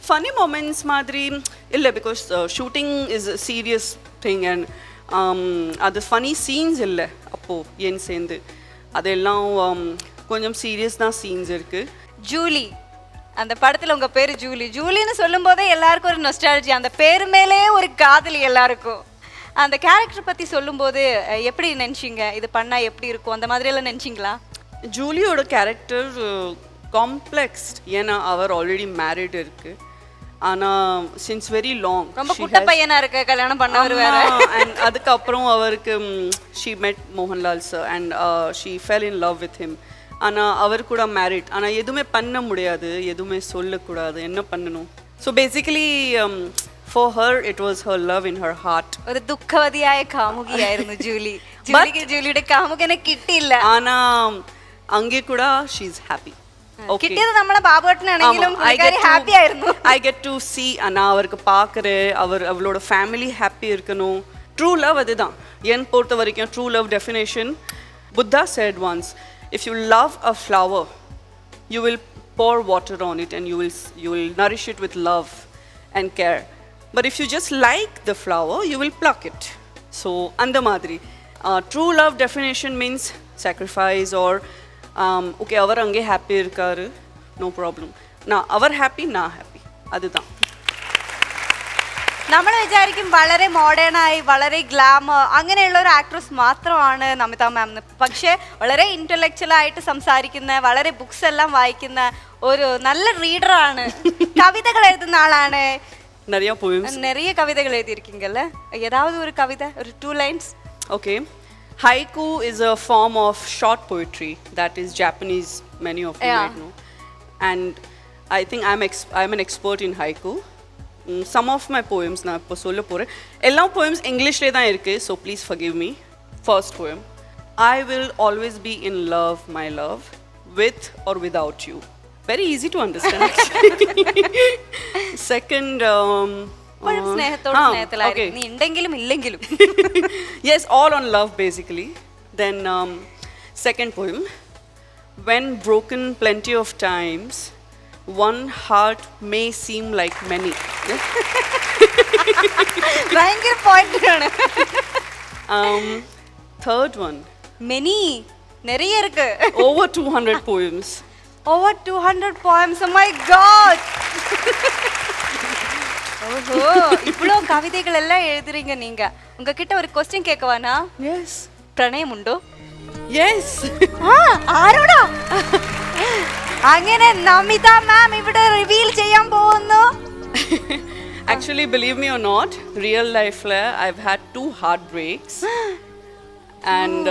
funny moments மாதிரி இல்லை because shooting is a serious thing and அது funny scenes இல்லை அப்போ ஏன் சேர்ந்து அதெல்லாம் கொஞ்சம் சீரியஸ் தான் சீன்ஸ் இருக்கு ஜூலி அந்த படத்துல உங்க பேரு ஜூலின்னு சொல்லும் போதே எல்லாருக்கும் ஒரு நொஸ்டாலஜி அந்த பேரு மேலே ஒரு காதலி எல்லாருக்கும் அந்த கேரக்டர் பத்தி சொல்லும்போது எப்படி நினைச்சீங்க இது பண்ணா எப்படி இருக்கும் அந்த மாதிரி எல்லாம் நினைச்சீங்களா ஜூலியோட கேரக்டர் காம்ப்ளெக்ஸ் ஏன்னா அவர் ஆல்ரெடி மேரிட் இருக்கு ஆனா சின்ஸ் வெரி லாங் ரொம்ப குட்ட பையனா இருக்கு கல்யாணம் பண்ணவர் வேற and அதுக்கப்புறம் அவருக்கு she met Mohanlal sir and she fell in love with him ஆனா அவர் கூட மேரிட் ஆனா எதுவுமே பண்ண முடியாது எதுவுமே சொல்லக்கூடாது என்ன பண்ணணும் so basically for her it was her love in her heart ഒരു ദുഃഖവതിയായ കാമുകിയായിരുന്നു ജൂലിയുടെ കാമുകനെ കിട്ടിയില്ല ആനാ അங்கே கூட she is happy കിട്ടിയത് നമ്മളെ ബാബുവേട്ടനാണെങ്കിലും ഹാപ്പി ആയിരുന്നു I get to see அண்ணா அவருக்கு பார்க்கற அவளோட ஃபேமிலி ஹாப்பி இருக்கணும் ட்ரூ லவ் அதுதான் என் பொறுத்த வரைக்கும் true love definition Buddha said once if you love a flower you will pour water on it and you will nourish it with love and care but if you just like the flower you will pluck it so அந்த மாதிரி true love definition means sacrifice or okay அவர் அங்கே ஹாப்பி இருக்காரு no problem நான் அவர் ஹாப்பி நான் ஹாப்பி அதுதான் നമ്മൾ വിചാരിക്കും വളരെ മോഡേൺ ആയി വളരെ ഗ്ലാമർ അങ്ങനെയുള്ള ഒരു ആക്ട്രസ് മാത്രമാണ് നമിത മാം പക്ഷേ വളരെ ഇന്റലക്ച്വൽ ആയിട്ട് സംസാരിക്കുന്ന വളരെ ബുക്സ് എല്ലാം വായിക്കുന്ന ഒരു നല്ല റീഡറാണ് കവിതകൾ എഴുതുന്ന ആളാണ് நிறைய கவிதைகள் எழுதியிருக்கீங்கல்ல ஏதாவது ஒரு கவிதை ஒரு 2 lines okay haiku is a form of short poetry that is Japanese many of you might know and I think I'm an expert in haiku some of my poems na ipo solla poren ella poems english la dhaan irukku so please forgive me first poem I will always be in love my love with or without you very easy to understand second നീ ഉണ്ടെങ്കിലും ഇല്ലെങ്കിലും yes all on love basically then second poem when broken plenty of times one heart may seem like many ഭയങ്കര പോയിന്റ് ആണ് third one many நிறைய இருக்கு over 200 poems over 200 poems oh my god ஓஹோ இவ்ளோ கவிதைகள் எல்லாம் எழுதுறீங்க நீங்க உங்ககிட்ட ஒரு क्वेश्चन கேட்கவானா yes പ്രണയം ഉണ്ടോ yes ആരോടാ അങ്ങനെ നമിത മാം ഇവിടെ റിവീൽ ചെയ്യാൻ പോകുന്നു actually believe me or not real life la I've had 2 heartbreaks and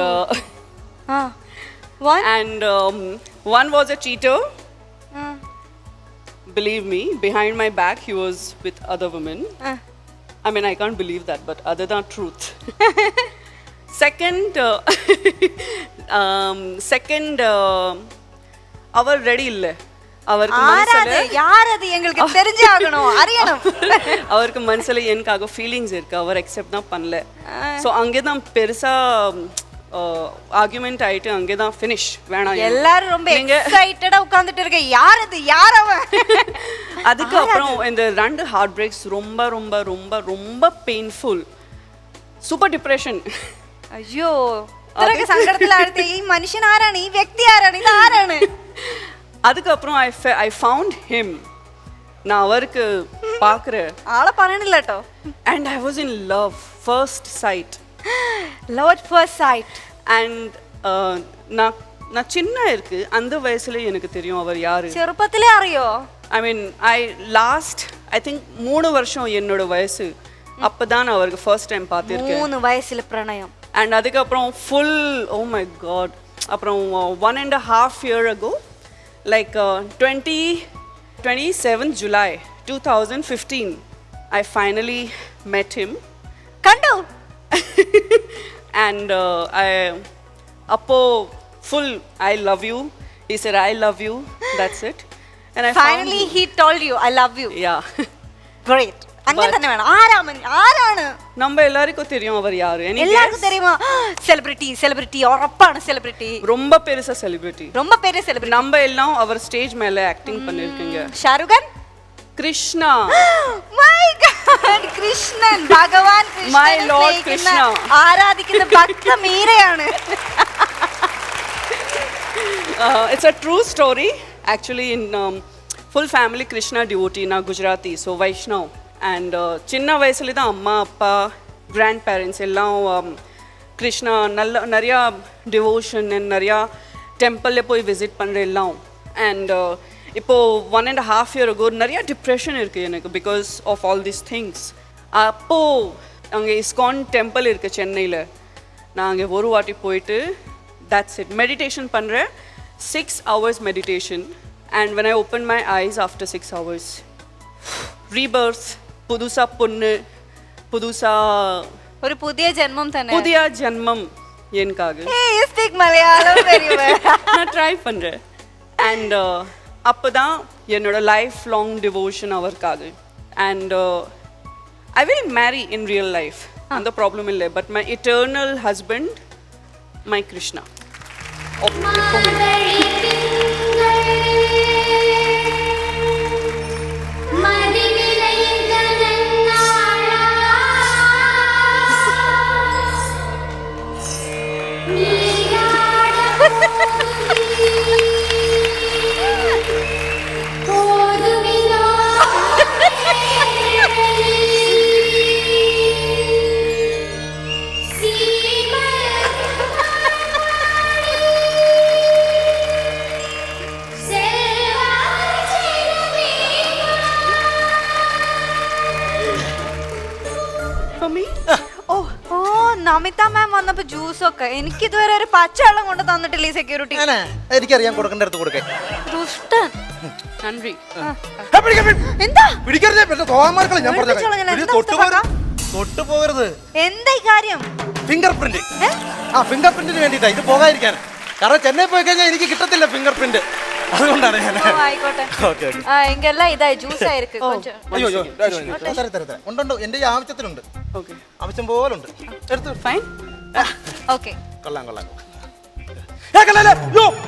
one was a cheater believe me behind my back he was with other women I mean I can't believe that but other than truth second our ready இல்ல அவருக்கு மனசுல யார் அது எங்களுக்கு தெரிஞ்சாகணும் அறியணும் அவருக்கு மனசுல எனக்காக ஃபீலிங்ஸ் இருக்கு அவர் அக்செப்ட் தான் பண்ணல சோ அங்கே தான் பெருசா ஆர்குமெண்ட் ஆயிட்டு அங்கே தான் ஃபினிஷ் வேணாம் எல்லாரும் ரொம்ப எக்ஸைட்டடா உட்கார்ந்துட்டு இருக்க யார் அவன் அதுக்கு அப்புறம் இந்த ரெண்டு ஹார்ட் பிரேக்ஸ் ரொம்ப ரொம்ப ரொம்ப ரொம்ப பெயின்ஃபுல் സൂപ്പർ ഡിപ്രഷൻ. അയ്യോ ഇത്രയൊക്കെ സങ്കടത്തിലായിരുന്നു. ഈ മനുഷ്യൻ ആരാണ്? ഈ വ്യക്തി ആരാണ്? ഇത് ആരാണ്? அதுக்கப்புறம் I found him. நான் அவருக்கு பார்க்குறேன். ஆளை പറയണില്ല കേട്ടോ. And I was in love first sight. Love at first sight. And நான் சின்ன இருக்கு அந்த வயசுல எனக்கு தெரியும் அவர் யாரு. ചെറുപ്പത്തിലേ അറിയോ? ஐ மீன் ஐ திங்க் 3 வருஷம் என்னோட வயசு அப்பதான் அவருக்கு ஃபர்ஸ்ட் டைம் பார்த்திருக்கேன். 3 வயசுல பிரணயம். அண்ட் அதுக்கப்புறம் ஃபுல் ஓ மை காட் அப்புறம் 1.5 year ago like 27 July 2015 I finally met him. കണ്ടു. And appo full I love you. He said I love you. That's it. And I Finally he told you I love you. Yeah. Great. അങ്ങനെ തന്നെ വേണം. ആരാണ്? நம்ம எல்லாருக்கும் தெரியும் அவர் யாரு. எல்லாருக்கும் தெரியுமா? செலிபிரிட்டி உറப்பாണ് செலிபிரிட்டி. ரொம்ப பெருசா செலிபிரிட்டி. ரொம்ப பெரிய செலிபிரிட்டி. நம்ம எல்லாம் அவர் ஸ்டேஜ் மேல ஆக்டிங் பண்ணிருக்கீங்க. ஷாருகன்? கிருஷ்ணா. My God, കൃഷ്ണൻ ഭഗവാൻ കൃഷ്ണൻ. My Lord Krishna. ആരാധിക്കുന്ന ഭക്ത മീരയാണ്. It's a true story actually in full family Krishna devotee na Gujarati so Vaishnav and சின்ன வயசுல தான் அம்மா அப்பா கிராண்ட் பேரண்ட்ஸ் எல்லாம் கிருஷ்ணா நிறையா டிவோஷன் அண்ட் நிறையா டெம்பிளில் போய் விசிட் பண்ணுற எல்லாம் அண்ட் இப்போது 1.5 year ago நிறையா டிப்ரெஷன் இருக்குது எனக்கு because of all these things. அப்போது அங்கே இஸ்கான் டெம்பிள் இருக்குது சென்னையில். நான் அங்கே ஒரு வாட்டி போயிட்டு that's it மெடிடேஷன் பண்ணுறேன். 6 hours meditation and when I opened my eyes after 6 hours rebirth புதுசா பொண்ணு புதுசா ഒരു പുതിയ ജന്മം തന്നെ. புதிய ஜென்மம் எனக்காக. You speak Malayalam very well. நான் ட்ரை பண்ணுறேன் அண்ட் அப்போ தான் என்னோட லைஃப் லாங் டிவோஷன் அவருக்காக. And I will marry in real life அந்த ப்ராப்ளம் இல்லை but my eternal husband my Krishna. Namitha ma'am വന്നപ്പോ ജ്യൂസ് ഒക്കെ എനിക്ക് ഇതുവരെ ഒരു പച്ചവെള്ളം കൊണ്ട് തന്നിട്ടില്ല ഈ സെക്യൂരിറ്റി. എനിക്കറിയാം കൊടുക്കേണ്ട അടുത്ത് കൊടുക്കേ. ദുഷ്ടൻ. நன்றி. എന്താ തൊട്ടുപോകരുത്. എന്താ ഈ കാര്യം? Finger print. ആ ഫിംഗർ പ്രിന്റിന് വേണ്ടിട്ടാ ഇത് പോകാതിരിക്കാൻ. കാരണം ചെന്നൈ പോയി കഴിഞ്ഞാൽ എനിക്ക് കിട്ടത്തില്ല ഫിംഗർ പ്രിന്റ്. അതുകൊണ്ടാണ് ഞാൻ. ആയിക്കോട്ടെ. എങ്കെല്ലാം ഇതായി ജ്യൂസ് ആയിരിക്കും. അയ്യോ ഉണ്ടോ എന്റെ ഈ ആവശ്യത്തിനുണ്ട്. ആവശ്യം പോലെ ഉണ്ട്. എടുത്തു. ഫൈൻ. ഓക്കെ. കൊള്ളാം.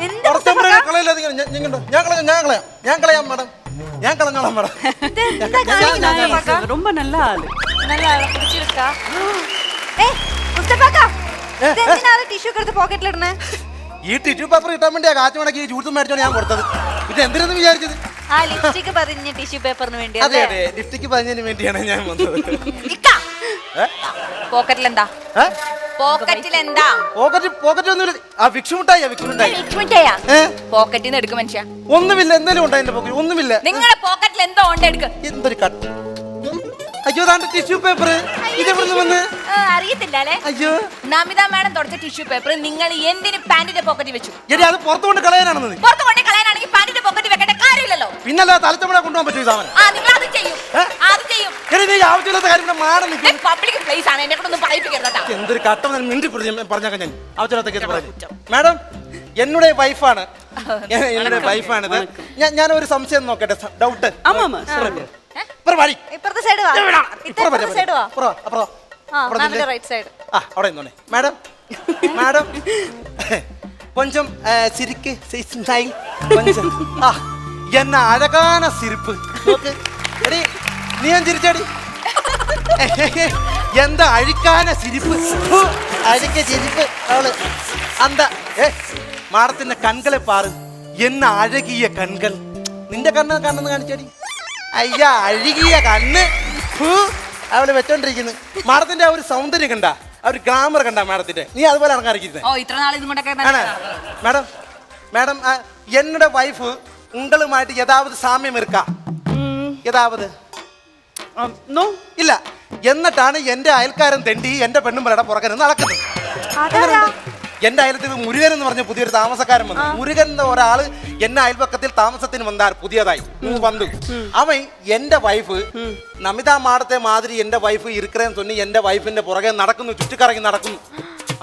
എന്താ ரொம்ப நல்ல ஆளு. ടിഷ്യൂ എടുത്ത് പോക്കറ്റിലിടണേ. ഈ ടിഷ്യൂ പേപ്പർ കിട്ടാൻ വേണ്ടിയാ കാറ്റ് മടക്കി ജ്യൂസ് മേടിച്ചോണ്ട് ഞാൻ കൊടുത്തത്. ഇത് എന്തിനെന്ന് വിചാരിച്ചത്? ആ ലിപ്സ്റ്റിക് പതിഞ്ഞ ടിഷ്യൂ പേപ്പറിന് വേണ്ടി. അതെ ലിപ്സ്റ്റിക് പതിഞ്ഞതിന് വേണ്ടിയാണ് ഞാൻ വന്നത്. പോക്കറ്റിലെന്താ? പോക്കറ്റിലെന്താ? പോക്കറ്റ് ഒന്നുമില്ല. ആ വിക്സ് മിഠായി. പോക്കറ്റിൽ നിന്ന് എടുക്കും മനുഷ്യ. ഒന്നുമില്ല. എന്തെങ്കിലും ഉണ്ടോ എന്റെ പോക്കറ്റ്? ഒന്നുമില്ല. നിങ്ങളുടെ പോക്കറ്റിൽ എന്തോ ഉണ്ട്, എടുക്ക്. എന്തൊരു കട്ട്. അയ്യോ താണ്ട് ടിഷ്യൂ പേപ്പർ. ഇതെവിടുന്ന് വന്ന് അറിയത്തില്ല അല്ലേ? അയ്യോ നമിത മാഡം തുടച്ച ടിഷ്യൂ പേപ്പർ നിങ്ങൾ എന്തിന് പാന്റിന്റെ പോക്കറ്റിൽ വെച്ചു? എടി അത് പുറത്തു കൊണ്ട് കളയാനാണെന്ന്. പുറത്തു കൊണ്ട് കളയാനാണെങ്കിൽ പാന്റിന്റെ പോക്കറ്റിൽ വെക്കേണ്ട കാര്യമില്ലല്ലോ. പിന്നല്ല തലച്ചമട കൊണ്ടുപോകാൻ പറ്റും ഈ സാധനം. നിങ്ങൾ അത് ചെയ്യും. എടി നീ ആവശ്യമില്ലാത്ത കാര്യം മാറി നിൽക്കും. പബ്ലിക് പ്ലേസ് ആണ്, എന്നെ കൊണ്ടൊന്നും പറയിപ്പിക്കരുത്. എന്തൊരു കട്ടം മിണ്ടി പറഞ്ഞേക്കാം ഞാൻ. ആവശ്യമില്ലാത്ത മാഡം എന്നോട് വൈഫാണ്. എന്നോട് വൈഫാണിത്. ഞാൻ ഒരു സംശയം നോക്കട്ടെ. ഡൗട്ട്. ഇപ്പുറത്തെ സൈഡ് വാ. ഇപ്പുറത്തെ സൈഡ് വാ. മാമിന്റെ റൈറ്റ് സൈഡ്. അവിടെ നിന്നോണേ. മാഡം கொஞ்சம் சிரிக்கு ஸ்மைல் கொஞ்சம். என்ன அழகான சிரிப்பு. നോക്ക്. എടി നീ ചിരിച്ചടി. എന്താ അഴുക്കാന സിരിപ്പ്. അഴുക്ക ചിരിപ്പ് അവള്. അന്ത മാഡത്തിന്റെ കൺകളെ പാറ്. എന്ന അഴകിയ കൺകൾ. നിന്റെ കണ്ണെന്ന് കാണിച്ചടി. അയ്യ അഴുകിയ കണ്ണ് അവള് വെച്ചോണ്ടിരിക്കുന്നു. മാഡത്തിന്റെ ആ ഒരു സൗന്ദര്യം കണ്ട ഒരു ഗ്ലാമർ കണ്ട മാഡത്തിന്റെ. നീ അതുപോലെ ഇറങ്ങാറിക്കുന്നത്. ഓ ഇത്ര നാൾ ഇതും കൊണ്ടൊക്കെ മാഡം മാഡം എന്നുടെ വൈഫ് ഉങ്ങളുമായിട്ട് യഥാവത് സാമ്യം ഇരിക്ക യഥാവത് നോ ഇല്ല. എന്നിട്ടാണ് എന്റെ അയൽക്കാരൻ തെണ്ടി എന്റെ പെണ്ണുമ്പലയുടെ പുറകെ നടക്കുന്നത്. എന്റെ അയലത്തിൽ മുരുകൻ എന്ന് പറഞ്ഞ പുതിയൊരു താമസക്കാരൻ വന്നു. മുരുകൻ എന്ന ഒരാള് എന്നെ അയൽപക്കത്തിൽ താമസത്തിന് വന്നാൽ പുതിയതായി വന്നു. അവൻ എന്റെ വൈഫ് നമിത മാടത്തെ മാതിരി എന്റെ വൈഫ് ഇരിക്കറേന്ന് തൊന്നി എന്റെ വൈഫിന്റെ പുറകെ നടക്കുന്നു, ചുറ്റിക്കറങ്ങി നടക്കുന്നു.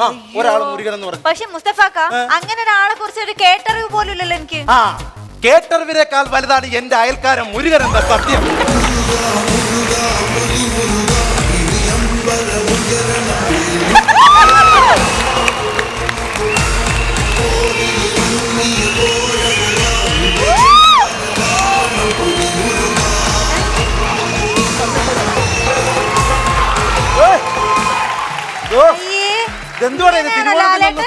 ആ ഒരാള് മുരുകൻ എന്ന് പറഞ്ഞു. പക്ഷെ മുസ്തഫാക്ക അങ്ങനെ ഒരാളെ കുറിച്ച് ഒരു കേട്ടറിവ് പോലും ഇല്ലല്ലോ എനിക്ക്. ആ കേട്ടറിവിനേക്കാൾ വലുതാണ് എന്റെ അയൽക്കാരൻ മുരുകൻ എന്ന സത്യം. എന്തുവാണ്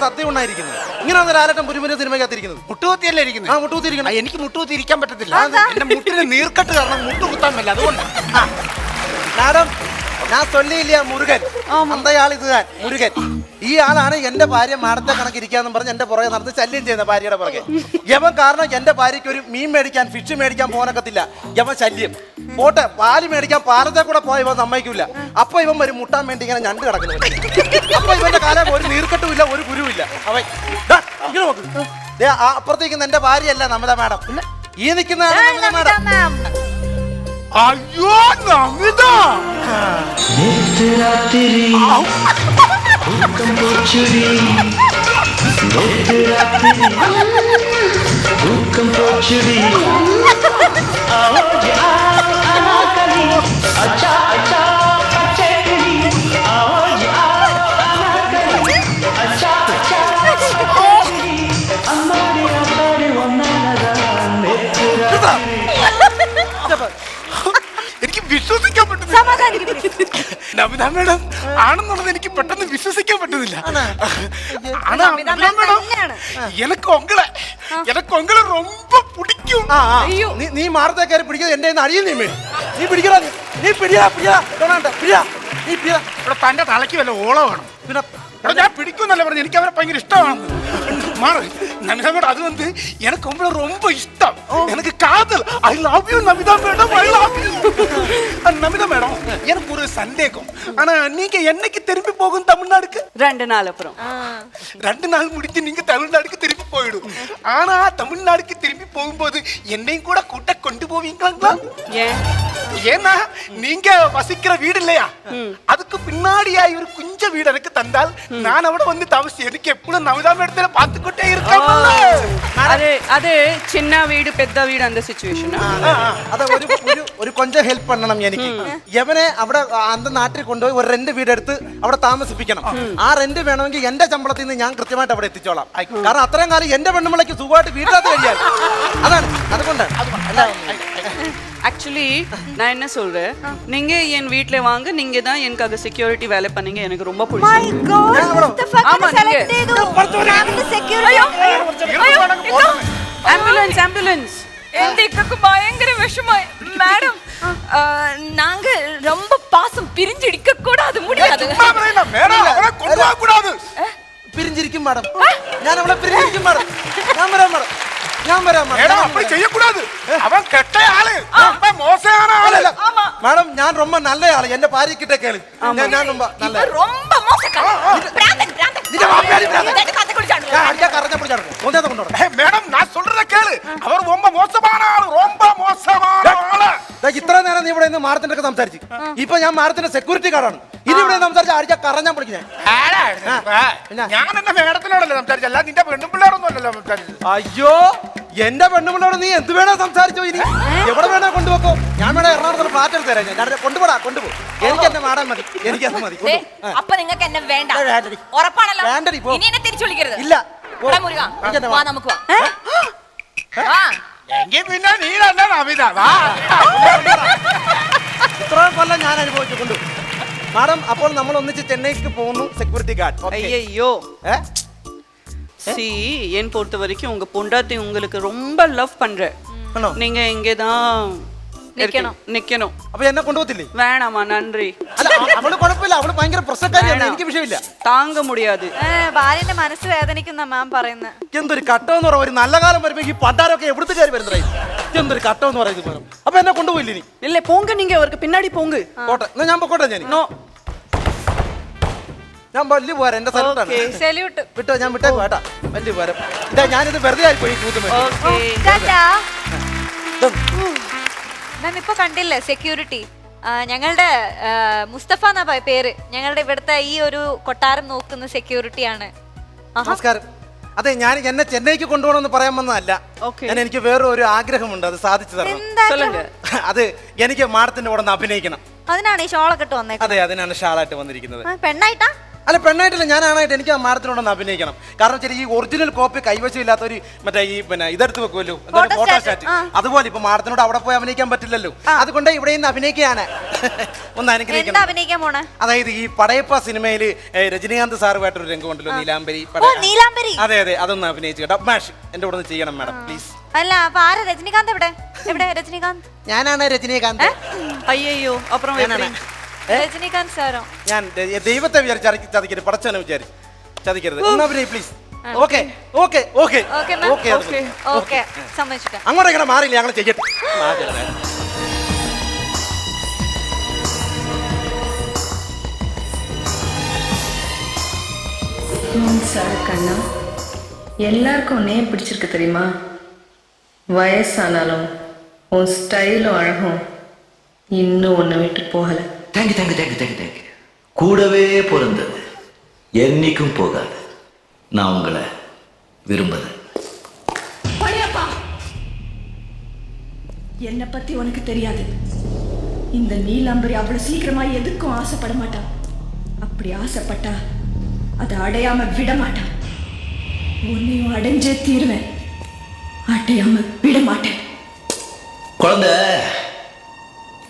സത്യം ഉണ്ടായിരിക്കുന്നത്? ഇങ്ങനെയാണ് ലാലേട്ടൻ പുരുമുര സിനിമയ്ക്കകത്തിരിക്കുന്നത്. മുട്ടുകുത്തിയല്ലേ ഇരിക്കുന്നത്? ആ മുട്ടുകുത്തിരിക്കണം. എനിക്ക് മുട്ടുകുത്തി ഇരിക്കാൻ പറ്റത്തില്ല. എന്റെ മുട്ടിന് നീർക്കെട്ട് കാരണം മുട്ടു കുത്താൻ പറ്റില്ല. അതുകൊണ്ട് മാഡം ഞാൻ ചൊല്ലിയില്ല മുരുകൻ അന്തയാൾ ഇത് മുരുകൻ. ഈ ആളാണ് എന്റെ ഭാര്യ മാഡത്തെ കണക്കിരിക്കാന്ന് പറഞ്ഞ് എന്റെ പുറകെ നടന്ന് ശല്യം ചെയ്യുന്ന ഭാര്യയുടെ പുറകെ. യവൻ കാരണം എന്റെ ഭാര്യയ്ക്ക് ഒരു മീൻ മേടിക്കാൻ ഫിഷ് മേടിക്കാൻ പോകാനൊക്കത്തില്ല. യവൻ ശല്യം. പോട്ടെ പാല് മേടിക്കാൻ പാലത്തെ കൂടെ പോയ ഇവൻ സമ്മതിക്കില്ല. അപ്പൊ ഇവൻ വരും മുട്ടാൻ വേണ്ടി ഇങ്ങനെ ഞണ്ട് കിടക്കുന്നു. അപ്പൊ ഇവന്റെ കാലം ഒരു നീർക്കെട്ടുമില്ല, ഒരു ഗുരുവില്ല. അവൻ ഇങ്ങനെ നോക്ക്. അപ്പുറത്തേക്ക് എന്റെ ഭാര്യയല്ല നമിത മാഡം. ഈ നിൽക്കുന്ന മാഡം. അയ്യോ നമിത എനിക്ക് വിശ്വസിക്കാൻ പറ്റുന്നില്ല. നമിത മേഡം ആണെന്നുള്ളത് എനിക്ക് പെട്ടെന്ന് വിശ്വസിക്കാൻ പറ്റുന്നില്ല. എനിക്ക് ഉങ്ങളെ ரொம்ப പിടിക്കും. നീ മാറത്തെ കയറി പിടിക്കുന്നത് എന്റെ അടിയിൽ നീ നീ പിടിക്കടാ. നീ പിടിയാ ഇവിടെ തന്റെ തലയ്ക്ക് വല്ല ഓളം വേണം. പിന്നെ ഞാൻ പിടിക്കുന്നല്ല പറഞ്ഞു. എനിക്ക് അവരെ ഭയങ്കര ഇഷ്ടമാണ്. മാറ് നമിത മേഡം. അത് வந்து எனக்கு உங்களை ரொம்ப இஷ்டம். எனக்கு காதல். I love you Namitha madam. I love you Namitha madam. எனக்கு ஒரு சந்தேகம். ஆனா நீங்க என்னைக்கு திரும்பி போகும் தமிழ்நாடுக்கு? 2 நாள் அப்புறம். 2 நாள் முடிஞ்சு நீங்க தமிழ்நாடுக்கு திரும்பி போயிடும். ஆனா தமிழ்நாடுக்கு திரும்பி போகும்போது என்னையும் கூட கூட்ட கொண்டு போவீங்களா? ஏன்னா நீங்க வசிக்கிற வீடு இல்லையா, அதுக்கு பின்னாடியா ஒரு குஞ்ச வீடு எனக்கு தந்தால் நான் അവിടെ വന്ന് താമസിച്ച് എനിക്ക് എപ്പോഴും നമിത മേഡത്തിനെ പാത്തുകൊണ്ടേ ഇരിക്കാം. അത് ചിന്ന വീട് പെദ്ദ വീട് அந்த സിറ്റുവേഷൻ. അത് ഒരു കൊഞ്ചം ഹെൽപ്പ് പണ്ണണം എനിക്ക്. യവനെ അവിടെ അന്ത നാട്ടിൽ കൊണ്ടുപോയി ഒരു റെന്റ് വീടെടുത്ത് അവിടെ താമസിപ്പിക്കണം. ആ റെന്റ് വേണമെങ്കിൽ എന്റെ ശമ്പളത്തിൽ നിന്ന് ഞാൻ കൃത്യമായിട്ട് അവിടെ എത്തിച്ചോളാം. കാരണം അത്രയും കാലം എന്റെ പെണ്ണുമ്പളേക്ക് സുഖമായിട്ട് വീട്ടിനകത്ത് കഴിയാൻ. അതാണ് അതുകൊണ്ടാണ്. ஆக்சுவலி நான் என்ன சொல்றேன், நீங்க என் வீட்ல வாங்க, நீங்க தான் எனக்காக செக்யூரிட்டி வேலை பண்ணீங்க. எனக்கு ரொம்ப பிடிச்சிருக்கு. ஆம்புலன்ஸ் എന്റെ ഇക്കക്ക് ഭയങ്കര വിഷമായി മാഡം. நாங்க ரொம்ப பாசம் பிரிஞ்சிடிக்க கூடாது, முடியாது. പിരിഞ്ഞിരിക്കും മാഡം. ഞാൻ അവളെ പിരിഞ്ഞിരിക്കും മാഡം. ഞാൻ വരാം മാഡം. ഞാൻ ரொம்ப நல்ல ആള്. എന്റെ ഭാര്യ കിട്ടേ കേള്. ഞാൻ ரொம்ப நல்ல ഇത്ര നേരം നീ ഇവിടെ നിന്ന് മാഡത്തിന്റെ ഒക്കെ സംസാരിച്ചു. ഇപ്പൊ ഞാൻ മാഡത്തിന്റെ സെക്യൂരിറ്റി ഗാർഡാണ്. ഇനി ഇവിടെ സംസാരിച്ച ആഴ്ച കറഞ്ഞാൻ വിളിക്കുന്നേ. ഞാൻ എന്റെ മേഡത്തിനോടല്ലേ സംസാരിച്ചല്ല, നിന്റെ പെണ്ണുപിള്ളേരൊന്നും അല്ലല്ലോ സംസാരിച്ചത്. അയ്യോ എന്റെ പെണ്ണുപിള്ളോട് നീ എന്ത് വേണോ സംസാരിച്ചോ. ഇനി എവിടെ വേണോ കൊണ്ടുപോക്കോ. ഞാൻ വേണേ എറണാകുളത്ത് ഫ്ലാറ്റ് എടുത്ത് തരാം. ഞാൻ കൊണ്ടുപോടാ കൊണ്ടുപോ. എനിക്ക് എന്നെ മാടാൻ മതി. എനിക്കത് മതി. അപ്പൊ നിങ്ങൾക്ക് എന്നെ വേണ്ട, ഉറപ്പാണല്ലോ. ഇനി എന്നെ തിരിച്ചു വിളിക്കരുത്. ഇല്ല നമുക്ക് വാ. എങ്കിൽ പിന്നെ നീ തന്നെ നമിത. ഇത്രയും കൊല്ലം ഞാൻ അനുഭവിച്ചു കൊണ്ടു മാഡം. അപ്പോൾ നമ്മൾ ഒന്നിച്ച് ചെന്നൈക്ക് പോകുന്നു. Security guard. ஐயோ என் பொறுத்த வரைக்கும் உங்க பொண்டாட்டி உங்களுக்கு ரொம்ப லவ் பண்ற. நீங்க இங்கே தான் നിക്കണം. നിൽക്കണോ? അപ്പൊ എന്നെ കൊണ്ടുപോകത്തില്ലേ? വേണമാ നன்றി. അല്ല അവള് കുഴപ്പമില്ല, അവള് ഭയങ്കര പ്രശ്നക്കാരിയാണ്, എനിക്ക് വിഷയമില്ല. താങ്ക മുടിയാത്. ഭാര്യന്റെ മനസ്സ് വേദനിക്കുന്ന മാം പറയുന്നത്. എന്തൊരു കട്ടം എന്ന് പറയാം, ഒരു നല്ല കാലം വരുമ്പോ ഈ പണ്ടാരൊക്കെ എവിടുത്തെ കയറി വരുന്നതായി. എന്തൊരു കട്ടം എന്ന് പറയുന്നത്. അപ്പൊ എന്നെ കൊണ്ടുപോയില്ലേ നീ? ഇല്ലേ പോങ്ക, നീങ്ക അവർക്ക് പിന്നാടി പോങ്ക. പോട്ടെ, എന്നാ ഞാൻ പൊക്കോട്ടെ. ഞാൻ വലിയ പോരാ, എന്റെ സ്ഥലത്താണ്. സല്യൂട്ട്. വിട്ടോ, ഞാൻ വിട്ടേക്ക് വേട്ടാ, വലിയ പോരാ. ഇതാ ഞാനിത് വെറുതെ ആയിപ്പോയി കൂത്തുമേ. മാം ഇപ്പൊ കണ്ടില്ലേ സെക്യൂരിറ്റി, ഞങ്ങളുടെ മുസ്തഫ എന്നാ പേര്, ഞങ്ങളുടെ ഇവിടുത്തെ ഈ ഒരു കൊട്ടാരം നോക്കുന്ന സെക്യൂരിറ്റിയാണ്. നമസ്കാരം. അതെ, ഞാൻ എന്നെ ചെന്നൈക്ക് കൊണ്ടുപോകണമെന്ന് പറയാൻ വന്നതല്ല. ഞാൻ എനിക്ക് വേറെ ഒരു ആഗ്രഹമുണ്ട്, അത് സാധിച്ചു തരണം. അത് എനിക്ക് മാഡത്തിന്റെ കൂടെ ഒന്ന് അഭിനയിക്കണം. അതിനാണ് ഈ ഷോളൊക്കെ ഇട്ട് വന്നേക്കുന്നത്. അതെ, അതിനാണ് ഷാളായിട്ട് വന്നിരിക്കുന്നത്. പെണ്ണായിട്ടാ? അല്ല, പെണ്ണായിട്ടില്ല, ഞാനാണായിട്ട്. എനിക്ക് ആ മാഡത്തിനോടൊന്ന് അഭിനയിക്കണം. കാരണം വെച്ചാൽ ഈ ഒറിജിനൽ കോപ്പി കൈവശമില്ലാത്തൊരു മറ്റേ ഈ ഇതെടുത്ത് വെക്കുമല്ലോ, ഫോട്ടോസ്റ്റാറ്റ്, അതുപോലെ ഇപ്പൊ മാഡത്തിനോട് അവിടെ പോയി അഭിനയിക്കാൻ പറ്റില്ലല്ലോ. അതുകൊണ്ട് ഇവിടെ നിന്ന് അഭിനയിക്കുകയാണ്. ഒന്ന് അനുഗ്രഹിക്കണം. അഭിനയിക്കാൻ പോണേ? അതായത് ഈ പടയപ്പ സിനിമയിൽ രജനീകാന്ത് സാറുമായിട്ടൊരു രംഗമുണ്ടല്ലോ, നീലാംബരി. അതെ അതെ, അതൊന്ന് അഭിനയിച്ചു കേട്ടോ. മാഷ് എന്റെ കൂടെ ഒന്ന് ചെയ്യണം മാഡം, പ്ലീസ്. അല്ല, അപ്പൊ ആരാ രജനീകാന്ത്? എവിടെ രജനീകാന്ത്? ഞാനാണ് രജനീകാന്ത്. അയ്യോ, അപ്പുറം രജനീകാന്ത് സാറോ? ഞാൻ ദൈവത്തെ വിചാരിച്ച് ചതിക്കരുത്, പടച്ചവനെ വിചാരിച്ച് ചതിക്കരുത്. ഒന്ന് അഭിനയിക്ക് please. Okay okay okay okay, സമ്മതിച്ചിട്ടാ. അങ്ങോട്ട് ഇങ്ങനെ മാറിയില്ല, ഞങ്ങൾ ചെയ്യട്ടെ. சார் கண்ணா, எல்லாருக்கும் உன்னையே பிடிச்சிருக்கு தெரியுமா? வயசானாலும் உன் ஸ்டைலும் அழகும் இன்னும் உன்னை விட்டு போகலை. Thank you thank you thank you thank you thank you. கூடவே பிறந்தது என்னைக்கும் போகாது. நான் உங்களை விரும்புகிறேன். என்னை பத்தி உனக்கு தெரியாது. இந்த நீலாம்பரி அவ்வளவு சீக்கிரமா எதுக்கும் ஆசைப்பட மாட்டான். அப்படி ஆசைப்பட்டா அதை அடையாம விட மாட்டான். உன்னையும் அடைஞ்சே தீருவேன், அடையாம விட மாட்டேன். குழந்தை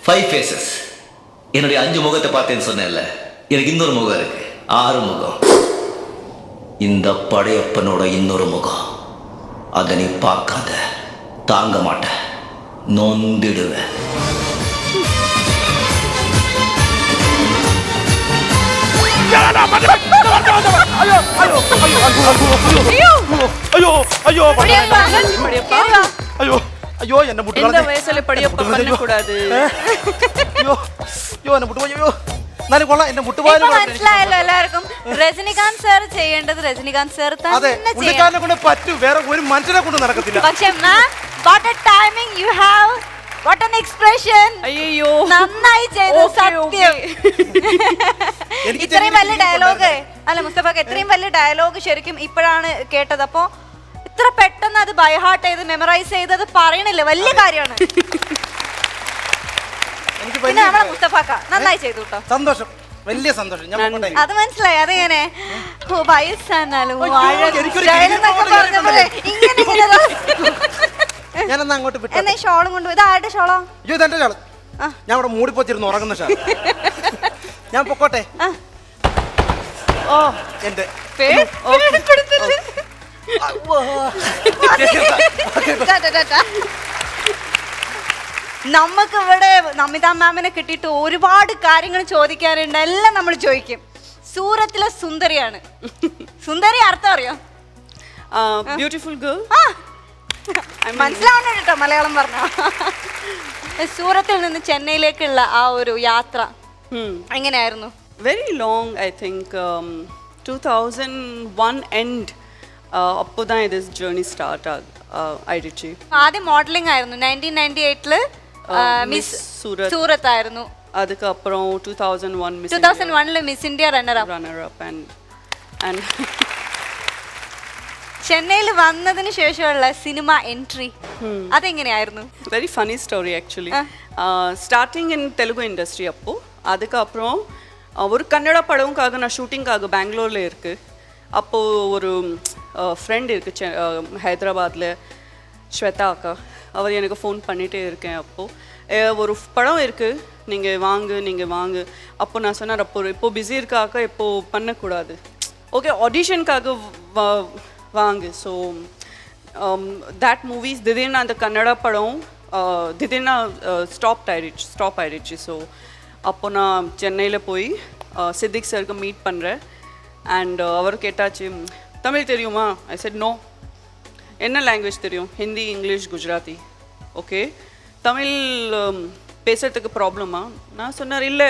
5 faces. என்னுடைய 5 முகத்தை பார்த்தேன்னு சொன்னேன்ல, எனக்கு இன்னொரு முகம் இருக்கு, 6 முகம். இந்த படையப்பனோட இன்னொரு முகம், அதை நீ பார்க்காத, தாங்க மாட்டேன், நொந்திடுவேன். അയ്യോ, എന്നെ മുട്ട് இந்த வயசுல படியப்ப பண்ணக்கூடாது. എന്നെ മുട്ടുപോയോ. എന്നാലും കൊള്ളാം, എന്റെ മുട്ടുപോയാലും മനസ്സിലായല്ലോ എല്ലാവർക്കും. രജനികാന്ത് സാർ ചെയ്യേണ്ടത് രജനികാന്ത് സാർ അതെ, പുള്ളിക്കാരനെ കൊണ്ട് പറ്റും, വേറെ ഒരു മനുഷ്യനെ കൊണ്ട് നടക്കത്തില്ല. പക്ഷേ മാം, what a timing you have, what an expression. അയ്യോ, നന്നായി ചെയ്തു, സത്യം. ഇത്രയും വലിയ ഡയലോഗ് അല്ല മുസ്തഫക്ക്, ഇത്രയും വലിയ ഡയലോഗ് ശരിക്കും ഇപ്പോഴാണ് കേട്ടത്. അപ്പോ ഇത്ര പെട്ടെന്ന് അത് ബൈ ഹാർട്ട് ചെയ്ത് മെമ്മറൈസ് ചെയ്തത് പറയണില്ല, വലിയ കാര്യമാണ്. പിന്നെ നമ്മളെ മുസ്തഫക്ക നന്നായി ചെയ്തു കേട്ടോ. സന്തോഷം, വലിയ സന്തോഷം. അത് മനസ്സിലായി. അതെങ്ങനെ വയസ്സാനാലും ഞാനെന്നാ അങ്ങോട്ട് വിട്ടു. എന്നാ ഷോളും കൊണ്ട്. ഇത് ആരുടെ ഷോളോ? അയ്യോ, ഇതെന്റെ ഷാള്. ഞാൻ ഇവിടെ മൂടിപ്പോച്ചിരുന്ന് ഉറങ്ങുന്ന ഷാൾ. ഞാൻ പൊക്കോട്ടെ. ഓ, എന്റെ നമുക്ക് ഇവിടെ നമിത മാമിനെ കിട്ടിയിട്ട് ഒരുപാട് കാര്യങ്ങൾ ചോദിക്കാറുണ്ട്. എല്ലാം നമ്മൾ ചോദിക്കും. സൂറത്തിലെ സുന്ദരിയാണ്. സുന്ദരി അർത്ഥം അറിയോ? Beautiful girl. മനസ്സിലാവണം കേട്ടോ മലയാളം പറഞ്ഞ. സൂറത്തിൽ നിന്ന് ചെന്നൈയിലേക്കുള്ള ആ ഒരു യാത്ര എങ്ങനെയായിരുന്നു? Very long. I think 2001 end അപ്പോഴാണ് ഇത് ജേർണി സ്റ്റാർട്ട് ആയിടുச்சு. ആദ്യം മോഡലിംഗ് ആയിരുന്നു. 1998 മിസ് സൂറത്ത് ആയിരുന്നു. அதுக்கப்புறம் 2001 Miss India runner up. and ചെന്നൈയിൽ വന്നതിന് ശേഷമുള്ള സിനിമ എൻട്രി അതെങ്ങനെയായിരുന്നു? Very funny story actually. Starting in Telugu industry அப்போ, அதுக்கப்புறம் ஒரு கன்னட படவுக்காக நான் ஷூட்டிங்காக பெங்களூரில் இருக்குது. அப்போது ஒரு ஃப்ரெண்ட் இருக்குது ஹைதராபாத்தில், ஸ்வேதா அக்கா. அவர் எனக்கு ஃபோன் பண்ணிகிட்டே இருக்கேன். அப்போது ஒரு படம் இருக்குது, நீங்கள் வாங்க. அப்போ நான் சொன்னார், இப்போ பிஸி இருக்காக்க, இப்போது பண்ணக்கூடாது, ஓகே ஆடிஷனுக்காக வாங்க. ஸோ that movies திடீர்னு அந்த கன்னடா படம் திடீர்னு ஸ்டாப் ஆயிடுச்சு. ஸோ அப்போ நான் சென்னையில் போய் சித்திக் சருக்கு மீட் பண்ணுறேன். அண்ட் அவர் கேட்டாச்சு, தமிழ் தெரியுமா? I said no. என்ன லாங்குவேஜ் தெரியும்? ஹிந்தி, இங்கிலீஷ், குஜராத்தி. ஓகே, தமிழ் பேசுறதுக்கு ப்ராப்ளமா? நான் சொன்னார், இல்லை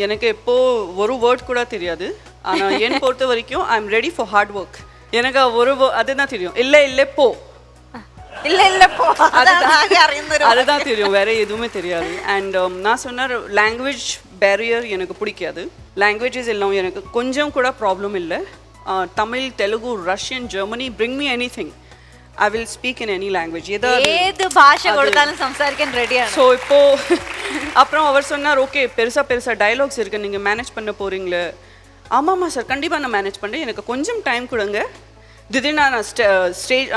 எனக்கு எப்போது ஒரு வேர்ட் கூட தெரியாது. ஆனால் என் பொறுத்த வரைக்கும் I am ready for hard work. எனக்கு அதுதான் தெரியும். இல்லை போ, அதுதான் தெரியும், வேற எதுவுமே தெரியாது. அண்ட் நான் சொன்னார், லாங்குவேஜ் பேரியர் எனக்கு பிடிக்காது. லாங்குவேஜஸ் எல்லாம் எனக்கு கொஞ்சம் கூட ப்ராப்ளம் இல்லை. Tamil, Telugu, Russian, Germany, bring me any thing, I will speak in any language. ஏது பாஷை கொடுத்தாலும் சம்சாரிக்க ரெடியாக. ஸோ இப்போ அப்புறம் அவர் சொன்னார், ஓகே பெருசாக டயலாக்ஸ் இருக்குது, நீங்கள் மேனேஜ் பண்ண போகிறீங்களே? ஆமாம்மா சார், கண்டிப்பாக நான் மேனேஜ் பண்ணுறேன், எனக்கு கொஞ்சம் டைம் கொடுங்க. திடீர்னு நான் ஸ்டேஜ்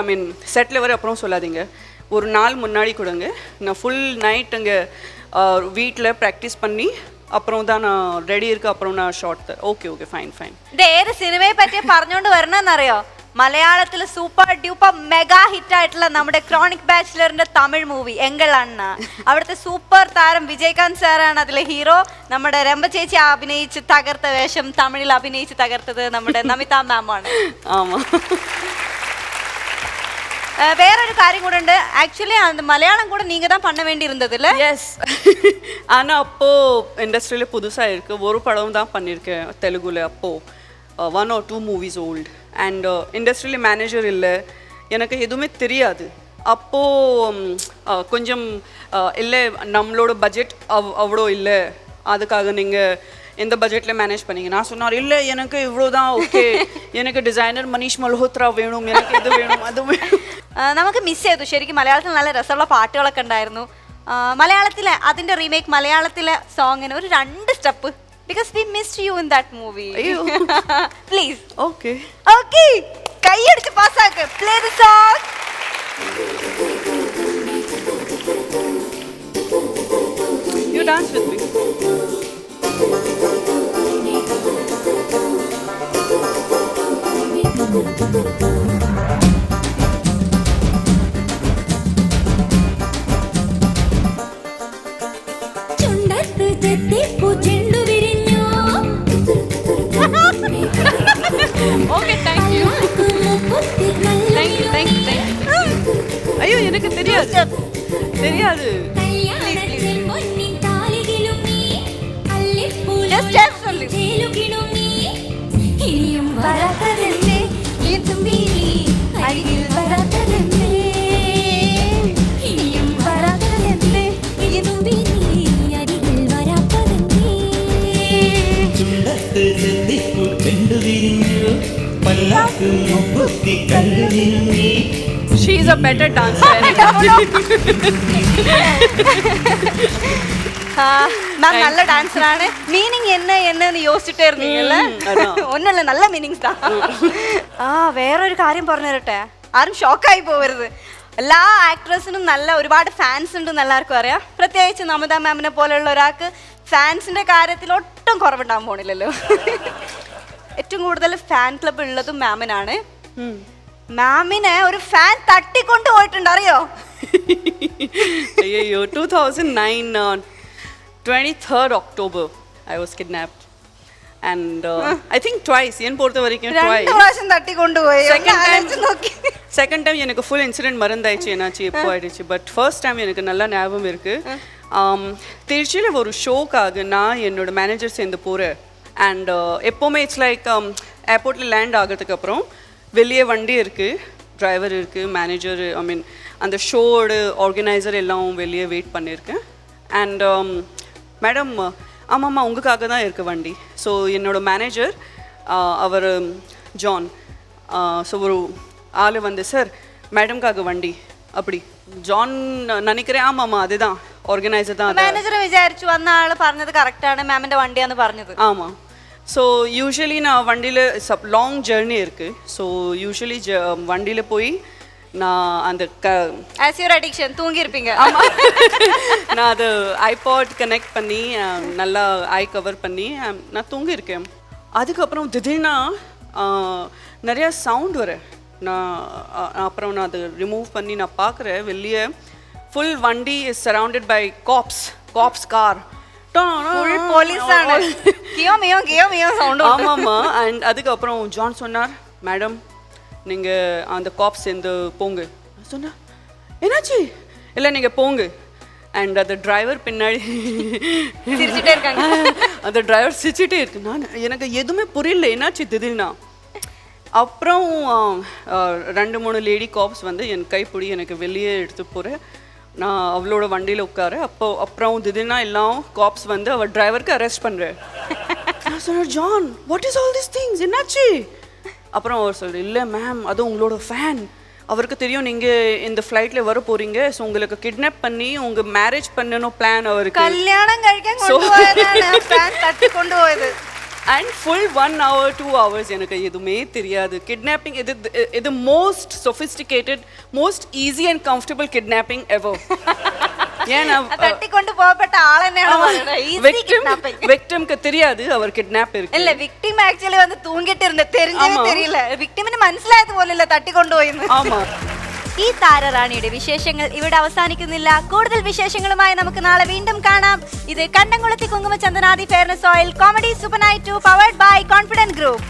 செட்டில் வர அப்புறம் சொல்லாதீங்க, ஒரு நாள் முன்னாடி கொடுங்க. நான் ஃபுல் நைட் அங்கே வீட்டில் ப்ராக்டிஸ் பண்ணி അപ്പുറം ഇതാണ് റെഡി ഇരിക്കും അപ്പുറം ഷോർട്ട് ഓക്കെ ഫൈൻ ഇത് ഏത് സിനിമയെ പറ്റി പറഞ്ഞുകൊണ്ട് വരണമെന്നറിയോ? മലയാളത്തിൽ സൂപ്പർ ഡ്യൂപ്പർ മെഗാ ഹിറ്റ് ആയിട്ടുള്ള നമ്മുടെ ക്രോണിക് ബാച്ചിലറിന്റെ തമിഴ് മൂവി എങ്കൾ അണ്ണ. അവിടുത്തെ സൂപ്പർ താരം വിജയകാന്ത് സാറാണ് അതിലെ ഹീറോ. നമ്മുടെ രംഭ ചേച്ചി അഭിനയിച്ച് തകർത്ത വേഷം തമിഴിൽ അഭിനയിച്ച് തകർത്തത് നമ്മുടെ നമിത മാമാണ്. வேறொரு காரியம் கூட உண்டு. ஆக்சுவலி அந்த மலையாளம் கூட நீங்க தான் பண்ண வேண்டி இருந்தது இல்ல? எஸ். ஆனா அப்போ இண்டஸ்ட்ரியில புதுசா இருக்கு, ஒரு படம் தான் பண்ணியிருக்கேன் தெலுங்குல. அப்போ 1 or 2 movies old and இண்டஸ்ட்ரியில மேனேஜர் இல்லை, எனக்கு எதுவுமே தெரியாது. அப்போ கொஞ்சம் இல்லை, நம்மளோட பட்ஜெட் அவ்வளோ இல்லை, அதுக்காக நீங்கள் எந்த பட்ஜெட்டில் மேனேஜ் பண்ணீங்க? நான் சொன்னார், இல்லை எனக்கு இவ்வளோதான் ஓகே, எனக்கு டிசைனர் மनीष മൽഹോത്ര വേണം, എനിക്ക് ഇത് വേണം അത് വേണം. നമുക്ക് മിസ് ചെയ്തു ശരിക്കും. മലയാളത്തിൽ നല്ല രസമുള്ള പാട്ടുകളൊക്കെ ഉണ്ടായിരുന്നു. മലയാളത്തിലെ അതിൻ്റെ റീമേക്ക് മലയാളത്തിലെ സോങ്ങിന് ഒരു 2 step, because we missed you in that movie. Please. Okay okay, കൈയടിച്ച് പാസ്സാക്ക്. Play the song. You dance with me. ചുണ്ടത്ത് ചെത്തിപ്പൂ ചെണ്ടു വിരിഞ്ഞു. Okay, thank you. അയ്യോ എനിക്ക് தெரியாது. ഇനിയും വരാത്തതെന്തേ ഈ തുമ്പി അരികിൽ വരാത്തതെന്തേ, ഇനിയും വരാത്തതെന്തേ ഈ തുമ്പി അരികിൽ വരാത്തതെന്തേ. ചുണ്ടത്ത് ചെത്തിപ്പൂ ചെണ്ടു വിരിഞ്ഞു, പല്ലാക്ക് മുക്കുത്തി കണ്ടു നിന്നി. She is a better dancer. Ma'am நல்ல டான்ஸரான. மீனிங் என்னன்னு யோசிச்சுட்டே இருந்தீங்கல்ல? ஒன்னும் நல்ல மீனிங்ஸ் தான். വേറൊരു കാര്യം പറഞ്ഞു തരട്ടെ, ആരും ഷോക്കായി പോവരുത്. എല്ലാ ആക്ട്രസിനും നല്ല ഒരുപാട് ഫാൻസ് ഉണ്ടെന്ന് എല്ലാവർക്കും അറിയാം. പ്രത്യേകിച്ച് നമിത മാമിനെ പോലെയുള്ള ഒരാൾക്ക് ഫാൻസിന്റെ കാര്യത്തിൽ ഒട്ടും കുറവുണ്ടാകാൻ പോണില്ലല്ലോ. ഏറ്റവും കൂടുതൽ ഫാൻ ക്ലബ് ഉള്ളതും മാമിനാണ്. മാമിനെ ഒരു ഫാൻ തട്ടിക്കൊണ്ട് പോയിട്ടുണ്ട്, അറിയോ? അയ്യോ, 2009 23rd October I was kidnapped and I think twice. yen portha varaikum twice 2 പ്രാവശ്യം തട്ടിക്കൊണ്ടുപോയി. second time எனக்கு full incident மறந்தாயிச்சு என்னாச்சு எப்போ ஆயிடுச்சு. பட் ஃபர்ஸ்ட் டைம் எனக்கு நல்லா ஞாபகம் இருக்கு. திருச்சியில் ஒரு ஷோக்காக நான் என்னோட மேனேஜர் சேர்ந்து போகிறேன். அண்ட் எப்போவுமே இட்ஸ் லைக் ஏர்போர்ட்டில் லேண்ட் ஆகிறதுக்கு அப்புறம் வெளியே வண்டி இருக்குது, டிரைவர் இருக்குது, மேனேஜர், ஐ மீன் அந்த ஷோவோட ஆர்கனைசர் எல்லாம் வெளியே வெயிட் பண்ணியிருக்கேன். அண்ட் மேடம் ஆமாம்மா உங்களுக்காக தான் இருக்குது வண்டி. ஸோ என்னோடய மேனேஜர் அவர் ஜான், ஸோ ஒரு ஆள் வந்து, சார் மேடம்காக வண்டி அப்படி. ஜான் நினைக்கிறேன், ஆமாம்மா அதுதான் ഓർഗനൈസർ தான். മാനേജർ വിചാരിച്ചു വന്ന ആൾ പറഞ്ഞത് കറക്റ്റാണ്, മാമിൻ്റെ വണ്ടിയാന്ന് പറഞ്ഞത്. ஆமாம். ஸோ யூஸ்வலி நான் வண்டியில் லாங் ஜேர்னி இருக்குது. ஸோ யூஸ்வலி வண்டியில் போய் நான் அந்த ஆஸ் யுவர் அடிக்ஷன் தூங்கியிருப்பீங்க. ஆமாம், நான் அது ஐபாட் கனெக்ட் பண்ணி நல்லா ஐ கவர் பண்ணி நான் தூங்கியிருக்கேன். அதுக்கப்புறம் திடீர்னா நிறையா சவுண்ட் வர, நான் அப்புறம் நான் அதை ரிமூவ் பண்ணி நான் பார்க்குறேன் வெளியே full vandi is surrounded by cops car. Full police ആണ്. கியோ மியோ சவுண்ட். ஆமாம்மா. அண்ட் அதுக்கப்புறம் ஜான் சொன்னார், மேடம் நீங்கள் அந்த காப்ஸ் சேர்ந்து போங்க. சொன்னா என்னாச்சு? இல்லை நீங்கள் போங்க. அண்ட் அந்த டிரைவர் பின்னாடி சிரிச்சுட்டே இருக்காங்க. அந்த டிரைவர் சிரிச்சுட்டே இருக்கு. எனக்கு எதுவுமே புரியல என்னாச்சு திடீர்னா. அப்புறம் 2-3 லேடி காப்ஸ் வந்து என் கைப்பிடி எனக்கு வெளியே எடுத்து போகிறேன். நான் அவளோட வண்டியில் உட்கார. அப்புறம் திடீர்னா எல்லாம் காப்ஸ் வந்து அவள் டிரைவருக்கு அரெஸ்ட் பண்ணுறேன். நான் சொன்னேன், John what is all this things, என்னாச்சு? அப்புறம் அவர் சொல்கிறார், இல்லை மேம் அது உங்களோட ஃபேன், அவருக்கு தெரியும் நீங்கள் இந்த ஃப்ளைட்டில் வர போகிறீங்க, ஸோ உங்களுக்கு கிட்னாப் பண்ணி உங்கள் மேரேஜ் பண்ணணும் பிளான் அவருக்கு. கல்யாணம் கழிக்க கொண்டு போயது ஃபேன் தட்டி கொண்டு போயது. அண்ட் ஃபுல் 1 hour 2 hours எனக்கு எதுவுமே தெரியாது. கிட்னாப்பிங் இது most sophisticated, most easy and comfortable kidnapping ever. ஏன்னா தட்டி கொண்டு போகப்பட்ட ஆளனே விக்டிம்க்கு தெரியாது அவர் கிட்னாப் இருக்கு. இல்ல விக்டிம் ஆக்சுவலி வந்து தூங்கிட்டு இருந்த தெரிஞ்சவே தெரியல. വിക്ടിമിന് മനസ്സിലായത് പോലില്ല തട്ടിക്കൊണ്ടുപോയെന്ന്. ആമാ. ഈ താരറാണിയുടെ വിശേഷങ്ങൾ ഇവിടെ അവസാനിക്കുന്നില്ല. കൂടുതൽ വിശേഷങ്ങളുമായി നമുക്ക് നാളെ വീണ്ടും കാണാം. ഇത് Kandamkulathi Kumkuma Chandanadi fairness oil comedy super night 2 powered by Confident group.